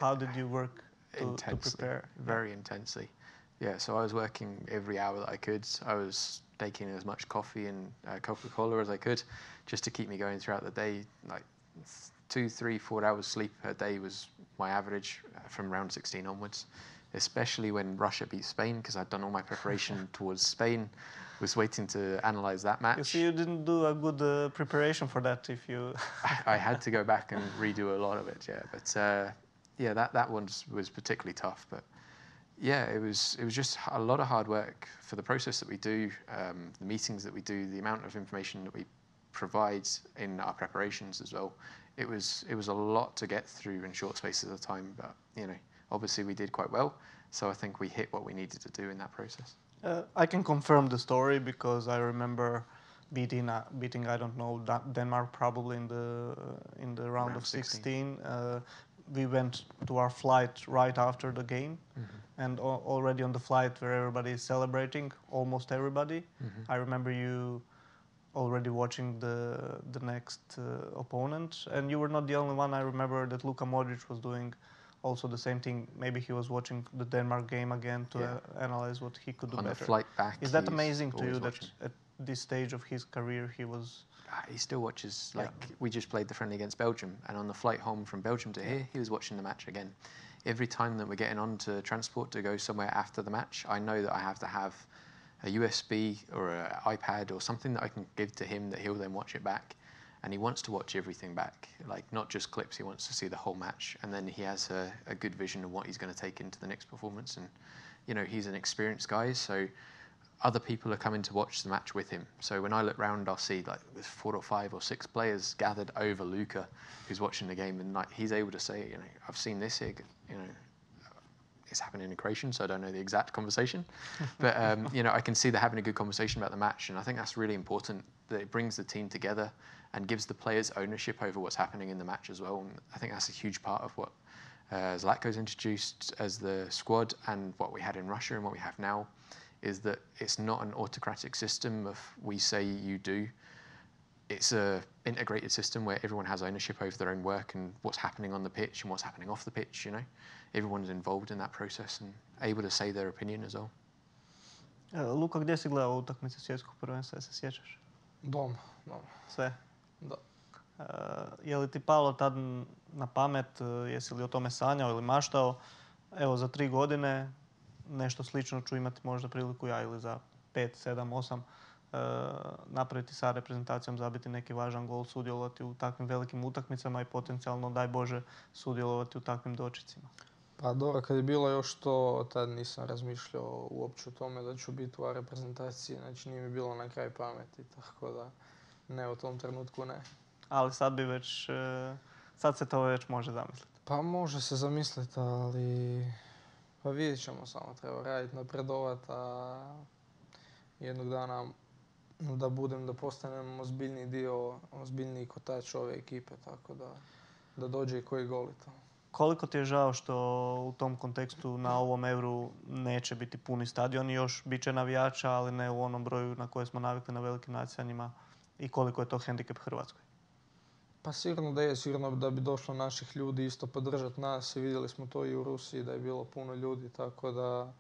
How did you work to prepare? Very intensely. Yeah, so I was working every hour that I could. I was taking as much coffee and Coca-Cola as I could just to keep me going throughout the day. Like 2, 3, 4 hours sleep a day was my average from round 16 onwards, especially when Russia beat Spain, because I'd done all my preparation towards Spain, was waiting to analyze that match. You see, you didn't do a good preparation for that if you... I had to go back and redo a lot of it, yeah. But that one was particularly tough. But yeah, it was just a lot of hard work for the process that we do, the meetings that we do, the amount of information that we provide in our preparations as well. It was a lot to get through in short spaces of time, but obviously we did quite well. So I think we hit what we needed to do in that process. I can confirm the story because I remember beating I don't know, Denmark probably in the round of 16. We went to our flight right after the game, and already on the flight where everybody is celebrating, almost everybody. I remember you already watching the next opponent, and you were not the only one. I remember that Luka was doing also the same thing. Maybe he was watching the Denmark game again to analyze what he could do better. On the flight back, is that amazing to you watching. That at this stage of his career he was... He still watches. We just played the friendly against Belgium, and on the flight home from Belgium to here, he was watching the match again. Every time that we're getting on to transport to go somewhere after the match, I know that I have to have a USB or an iPad or something that I can give to him that he'll then watch it back. And he wants to watch everything back, like not just clips. He wants to see the whole match, and then he has a good vision of what he's going to take into the next performance. And he's an experienced guy, so other people are coming to watch the match with him. So when I look round, I'll see like there's 4 or 5 or 6 players gathered over Luka, who's watching the game, and like he's able to say, I've seen this here, it's happening in Croatian, so I don't know the exact conversation, but I can see they're having a good conversation about the match, and I think that's really important, that it brings the team together and gives the players ownership over what's happening in the match as well. And I think that's a huge part of what Zlatko's introduced as the squad, and what we had in Russia and what we have now, is that it's not an autocratic system of we say, you do. It's a integrated system where everyone has ownership over their own work and what's happening on the pitch and what's happening off the pitch, Everyone's involved in that process and able to say their opinion as well. Luka, gdje si gledao utakmice svjetskog prvenstva, se sjećaš? Doma. Sve? Da. Je li ti palo tad na pamet, jesi li o tome sanjao ili maštao? Evo, za 3 godine nešto slično ću imati možda priliku ja, ili za 5, 7, 8 napraviti sa reprezentacijom, zabiti neki važan gol, sudjelovati u takvim velikim utakmicama i potencijalno, daj Bože, sudjelovati u takvim dočicima. Pa dobro, kad je bilo još to, tad nisam razmišljao uopće o tome da ću biti u reprezentaciji, znači nije mi bilo na kraj pameti, tako da ne, u tom trenutku ne. Ali sad se to već može zamisliti. Pa može se zamisliti, ali pa vidjet ćemo, samo treba raditi, napredovat, a jednog dana da postanem ozbiljniji kotač ove ekipe, tako da dođe i koji gol i to. Koliko ti je žao što u tom kontekstu na ovom Euru neće biti puni stadion, još bit će navijača, ali ne u onom broju na koje smo navikli na velikim natjecanjima, i koliko je to hendikep Hrvatskoj? Pa sigurno da je, sigurno da bi došlo naših ljudi isto podržati nas, i vidjeli smo to i u Rusiji da je bilo puno ljudi, tako da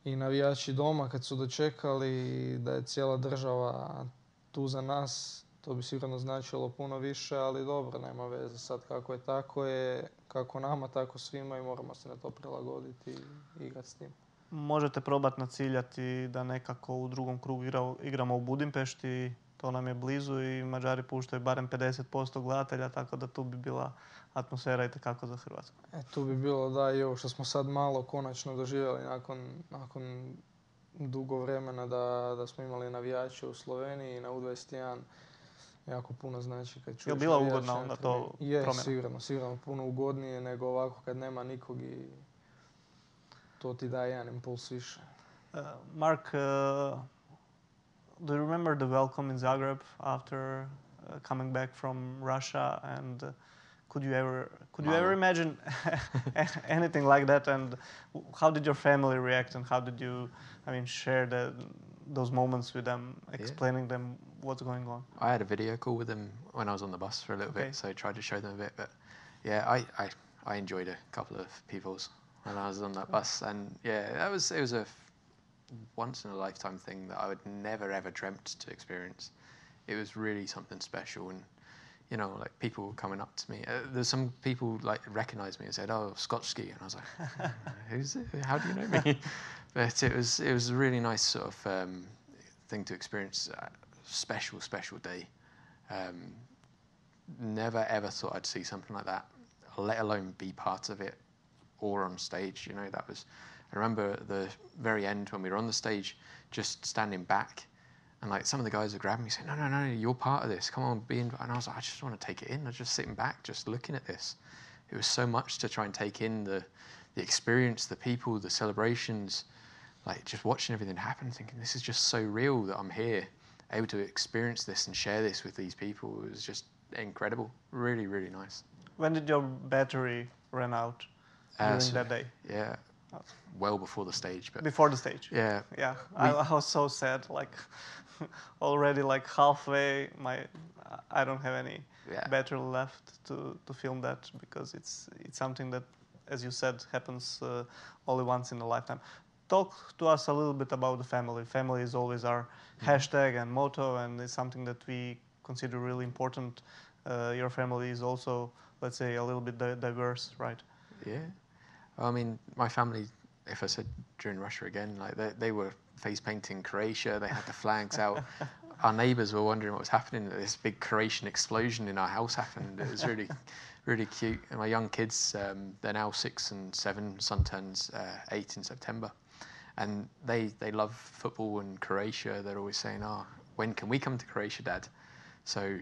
i navijači doma kad su dočekali da je cijela država tu za nas, to bi sigurno značilo puno više, ali dobro, nema veze sad, kako je, kako nama, tako svima, i moramo se na to prilagoditi i igrati s tim. Možete probati naciljati da nekako u drugom krugu igramo u Budimpešti, to nam je blizu i Mađari puštaju barem 50% gledatelja, tako da tu bi bila atmosfera itekako za Hrvatsku. Tu bi bilo, da, i ovo što smo sad malo konačno doživjeli nakon dugo vremena da smo imali navijače u Sloveniji na U21. Jako puno znači kad čuješ. Je li bila ugodna onda to promjena? Sigurno puno ugodnije nego ovako kad nema nikog i to ti daje jedan impuls više. Mark, do you remember the welcome in Zagreb after coming back from Russia? And could you ever imagine anything like that? And how did your family react? And how did you, share those moments with them, explaining them what's going on? I had a video call with them when I was on the bus for a little bit, so I tried to show them a bit. But yeah, I enjoyed a couple of people's when I was on that bus, and yeah, it was a once in a lifetime thing that I would never ever dreamt to experience. It was really something special, and you know, like people were coming up to me. There's some people like recognized me and said, "Oh, Scotchski," and I was like, "Who's it? How do you know me?" But it was a really nice sort of thing to experience. Special day. Never ever thought I'd see something like that, let alone be part of it or on stage. You know, that was. I remember at the very end when we were on the stage, just standing back, and like some of the guys were grabbing me, saying, "No, you're part of this. Come on, be in." And I was like, I just want to take it in. I was just sitting back, just looking at this. It was so much to try and take in the experience, the people, the celebrations, like just watching everything happen, thinking this is just so real that I'm here, able to experience this and share this with these people. It was just incredible. Really, really nice. When did your battery run out during that day? Yeah, well before the stage. But before the stage? Yeah. Yeah, I was so sad, like already like halfway, I don't have any battery left to film that, because it's something that, as you said, happens only once in a lifetime. Talk to us a little bit about the family. Family is always our hashtag and motto, and it's something that we consider really important. Your family is also, let's say, a little bit diverse, right? Yeah. I mean, my family, if I said during Russia again, like they were face painting Croatia. They had the flags out. Our neighbours were wondering what was happening. This big Croatian explosion in our house happened. It was really, really cute. And my young kids, they're now 6 and 7. Son turns 8 in September. And they love football and Croatia. They're always saying, "Oh, when can we come to Croatia, Dad?" So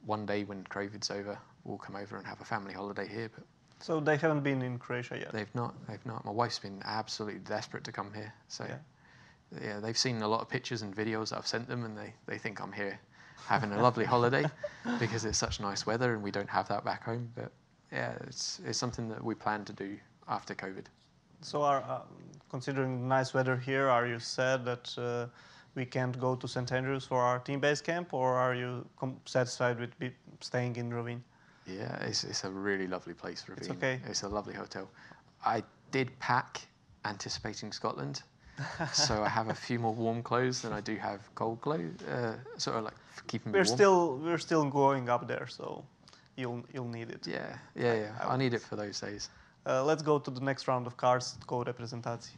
one day when COVID's over, we'll come over and have a family holiday here. But so they haven't been in Croatia yet? They've not. My wife's been absolutely desperate to come here. So yeah, they've seen a lot of pictures and videos that I've sent them, and they think I'm here having a lovely holiday because it's such nice weather and we don't have that back home. But yeah, it's something that we plan to do after COVID. So considering nice weather here, are you sad that we can't go to St. Andrews for our team base camp, or are you satisfied with staying in Rovinj? Yeah, it's a really lovely place, Rovinj. It's okay. It's a lovely hotel. I did pack anticipating Scotland, so I have a few more warm clothes than I do have cold clothes, sort of like for keeping me warm. We're still going up there, so you'll need it. Yeah. I need it for those days. Let's go to the next round of cards, tko reprezentaciji.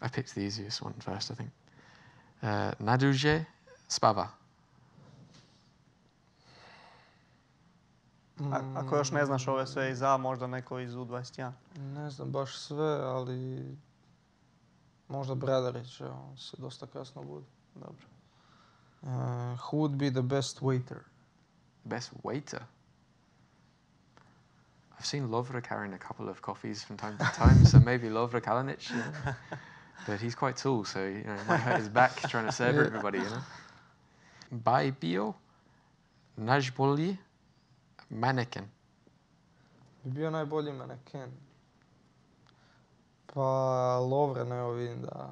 I picked the easiest one first, I think. Naduže spava. Ako još ne znaš ove sve iza, možda neko iz U21. Ne znam baš sve, ali možda Bradarić, on se dosta kasno budi. Dobro. Who would be the best waiter? Best waiter? I've seen Lovra carrying a couple of coffees from time to time, so maybe Lovra Kalinic. Yeah. But he's quite tall, so he might hurt his back trying to serve everybody, you know. By bio, najbolji maneken. Bi bio najbolji maneken. Pa Lovren, evo vidim da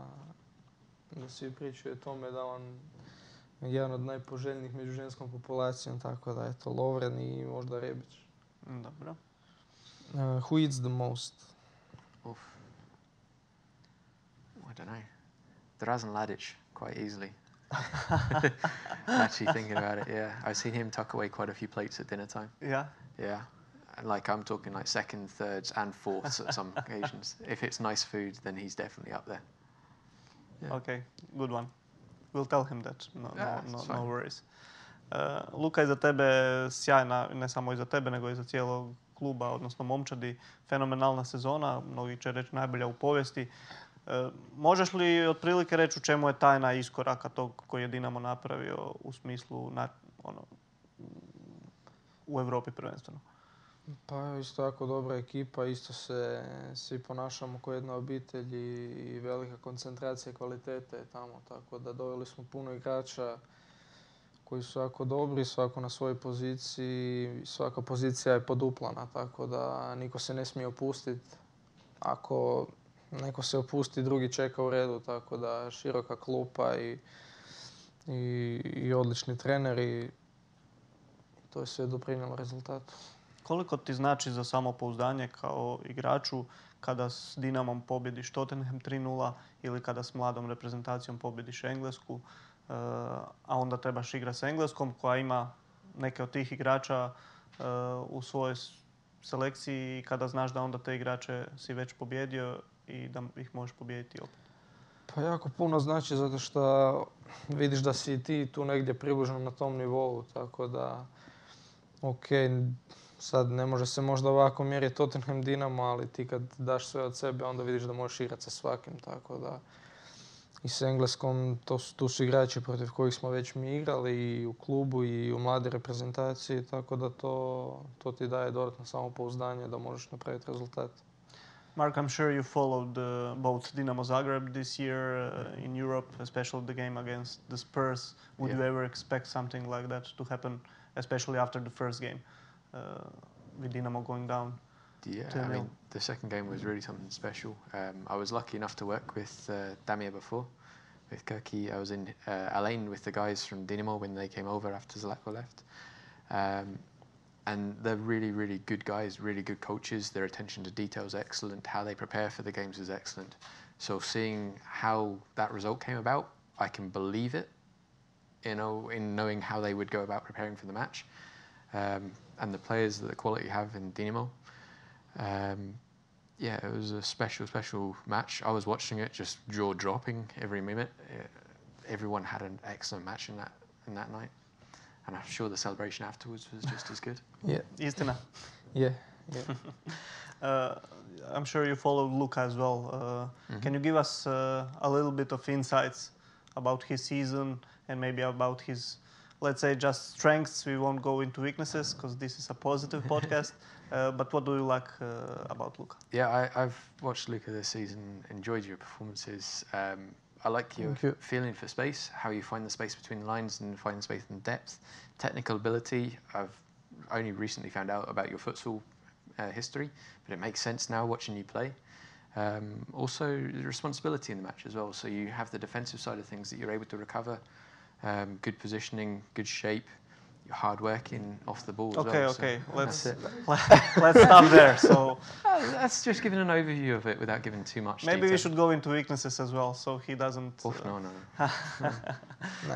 svi pričaju o tome da on je jedan od najpoželjnijih među ženskom populacijom, tako da eto Lovren i možda Rebić. Dobro. Who eats the most? I don't know. Drazen Ladic, quite easily. Actually thinking about it, yeah. I've seen him tuck away quite a few plates at dinner time. Yeah? Yeah. And like I'm talking like second, thirds and fourths at some occasions. If it's nice food, then he's definitely up there. Yeah. Okay, good one. We'll tell him that. No worries. Luka je za tebe sjajna, ne samo i za tebe, nego i za cijelog kluba, odnosno momčadi, fenomenalna sezona, mnogi će reći najbolja u povijesti. Možeš li otprilike reći u čemu je tajna iskoraka tog koji je Dinamo napravio u smislu u Europi prvenstveno? Pa isto jako dobra ekipa, isto se svi ponašamo kao jedna obitelj i velika koncentracija kvalitete je tamo, tako da doveli smo puno igrača koji su jako dobri, svako na svojoj poziciji, svaka pozicija je poduplana, tako da niko se ne smije opustiti. Ako neko se opusti, drugi čeka u redu, tako da široka klupa i odlični treneri, to je sve doprinijelo rezultatu. Koliko ti znači za samopouzdanje kao igraču kada s Dinamom pobjediš Tottenham 3:0 ili kada s mladom reprezentacijom pobjediš Englesku, a onda trebaš igrati s Engleskom koja ima neke od tih igrača u svojoj selekciji i kada znaš da onda te igrače si već pobjedio i da ih možeš pobijediti opet? Pa jako puno znači zato što vidiš da si ti tu negdje približno na tom nivou, tako da sad ne može se možda ovako mjeriti Tottenham Dinamo, ali ti kad daš sve od sebe onda vidiš da možeš igrati sa svakim, tako da i s Engleskom tu su igrači protiv kojih smo već mi igrali i u klubu i u mlade reprezentaciji, tako da to ti daje dodatno samopouzdanje da možeš napraviti rezultat. Marc, I'm sure you followed both Dinamo Zagreb this year in Europe, especially the game against the Spurs. Would you ever expect something like that to happen, especially after the first game, with Dinamo going down? Yeah, I mean, the second game was really something special. I was lucky enough to work with Damir before, with Kirky. I was in Alain with the guys from Dinamo when they came over after Zlatko left. And they're really, really good guys, really good coaches. Their attention to detail is excellent. How they prepare for the games is excellent. So seeing how that result came about, I can believe it, in knowing how they would go about preparing for the match. And the players that the quality have in Dinamo. It was a special, special match. I was watching it, just jaw dropping every minute. Everyone had an excellent match in that night. And I'm sure the celebration afterwards was just as good. Yeah. Istina. Yeah. I'm sure you followed Luka as well. Can you give us a little bit of insights about his season and maybe about his, let's say, just strengths? We won't go into weaknesses because this is a positive podcast. But what do you like about Luka? Yeah, I've watched Luka this season, enjoyed your performances. I like your feeling for space, how you find the space between the lines and find the space in depth. Technical ability, I've only recently found out about your futsal history, but it makes sense now watching you play. Also, the responsibility in the match as well. So you have the defensive side of things that you're able to recover, good positioning, good shape, you're hard working off the ball as well. Okay. Let's stop there. So that's just giving an overview of it without giving too much maybe detail. we should go into weaknesses as well, so he doesn't. No.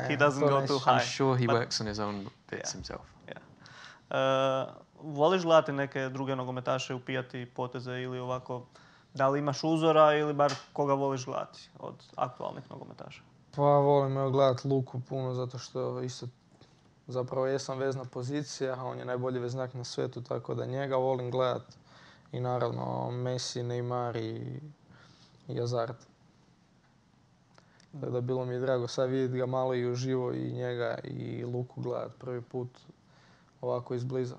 He doesn't go too high. I'm sure he works on his own bits himself. Yeah. Voliš gledati neke druge nogometaše, upijati poteze ili ovako? Da li imaš uzora ili bar koga voliš gledati od aktualnih nogometaša? Pa volim gledati Luku puno zato što isto zapravo jesam vezna pozicija, a on je najbolji veznak na svijetu, tako da njega volim gledat. I naravno Messi, Neymar i Hazard. Tako da bilo mi je drago sad vidjeti ga malo i uživo i njega i Luku gledat prvi put ovako izbliza.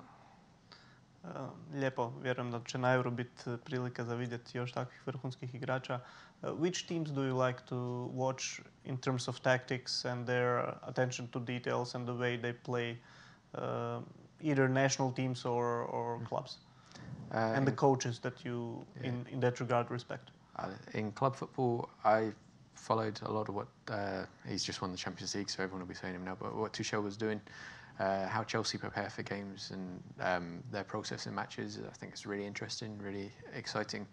Lijepo, vjerujem da će na Euro biti prilika za vidjeti još takvih vrhunskih igrača. Which teams do you like to watch in terms of tactics and their attention to details and the way they play, either national teams or clubs? And the coaches that you, in that regard, respect? In club football, I followed a lot of what, he's just won the Champions League, so everyone will be saying him now, but what Tuchel was doing, how Chelsea prepare for games and their process in matches, I think it's really interesting, really exciting.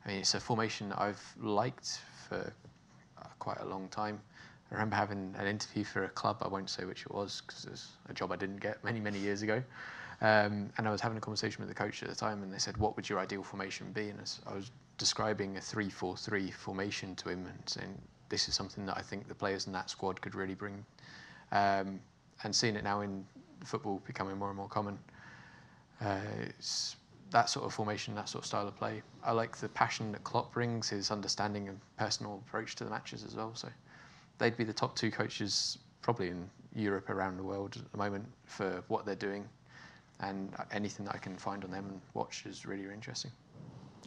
I mean, it's a formation that I've liked for quite a long time. I remember having an interview for a club, I won't say which it was, because it's a job I didn't get many, many years ago. And I was having a conversation with the coach at the time, and they said, what would your ideal formation be? And I was describing a 3-4-3 formation to him and saying, this is something that I think the players in that squad could really bring. and seeing it now in football becoming more and more common. It's that sort of formation, that sort of style of play. I like the passion that Klopp brings, his understanding and personal approach to the matches as well. So they'd be the top two coaches probably in Europe, around the world at the moment, for what they're doing. And anything that I can find on them and watch is really, really interesting.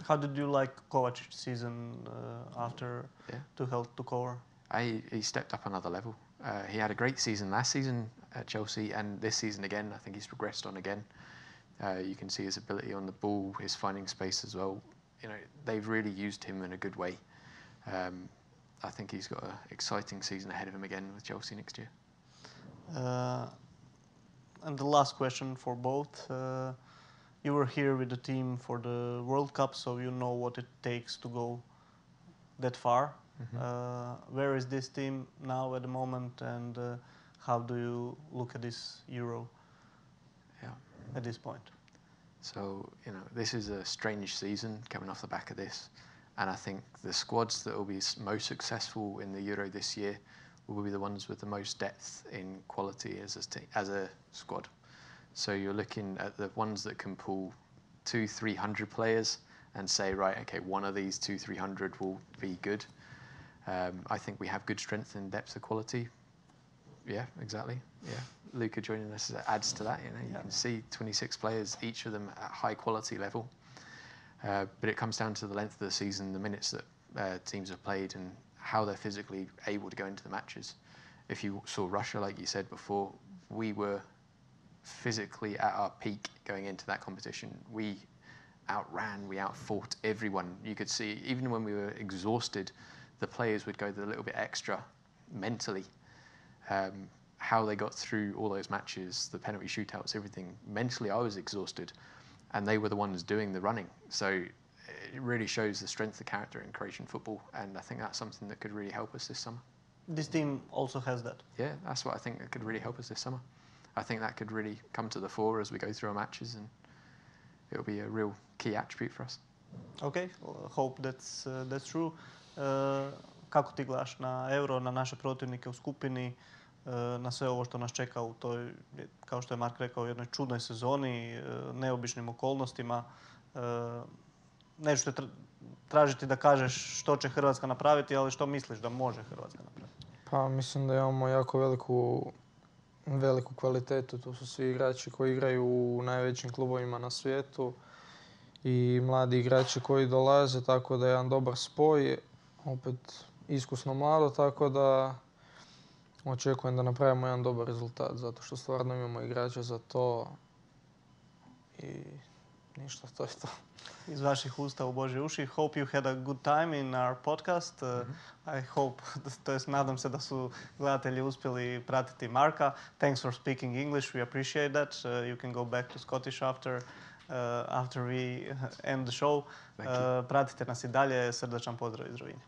How did you like Kovacic's season after Tuchel took over? He stepped up another level. He had a great season last season at Chelsea, and this season again, I think he's progressed on again. You can see his ability on the ball, his finding space as well. You know, they've really used him in a good way. I think he's got an exciting season ahead of him again with Chelsea next year. And the last question for both. You were here with the team for the World Cup, so you know what it takes to go that far. Where is this team now at the moment, and how do you look at this Euro at this point? So, you know, this is a strange season coming off the back of this, and I think the squads that will be most successful in the Euro this year will be the ones with the most depth in quality as a squad. So you're looking at the ones that can pull 200-300 players and say, right, okay, one of these 200-300 will be good. I think we have good strength and depth of quality. Yeah, exactly. Yeah, Luka joining us adds to that. You know, you can see 26 players, each of them at high quality level. But it comes down to the length of the season, the minutes that teams have played, and how they're physically able to go into the matches. If you saw Russia, like you said before, we were physically at our peak going into that competition. We outran, we outfought everyone. You could see, even when we were exhausted, the players would go the little bit extra mentally. How they got through all those matches, the penalty shootouts, everything. Mentally, I was exhausted, and they were the ones doing the running. So it really shows the strength of character in Croatian football, and I think that's something that could really help us this summer. This team also has that. Yeah, that's what I think that could really help us this summer. I think that could really come to the fore as we go through our matches, and it'll be a real key attribute for us. Okay, well, hope that's true. Kako ti gledaš na Euro, na naše protivnike u skupini, na sve ovo što nas čeka u toj, kao što je Marc rekao, jednoj čudnoj sezoni, neobičnim okolnostima? Neću te tražiti da kažeš što će Hrvatska napraviti, ali što misliš da može Hrvatska napraviti? Pa mislim da imamo jako veliku kvalitetu. Tu su svi igrači koji igraju u najvećim klubovima na svijetu i mladi igrači koji dolaze, tako da je jedan dobar spoj. Opet iskusno mlado, tako da očekujem da napravimo jedan dobar rezultat, zato što stvarno imamo igrače za to i ništa, to je to. Iz vaših usta u Božje uši. Hope you had a good time in our podcast. I hope, to jest nadam se da su gledatelji uspjeli pratiti Marka. Thanks for speaking English, we appreciate that. You can go back to Scottish after we end the show. Pratite nas i dalje. Srdačan pozdrav iz Rovinja.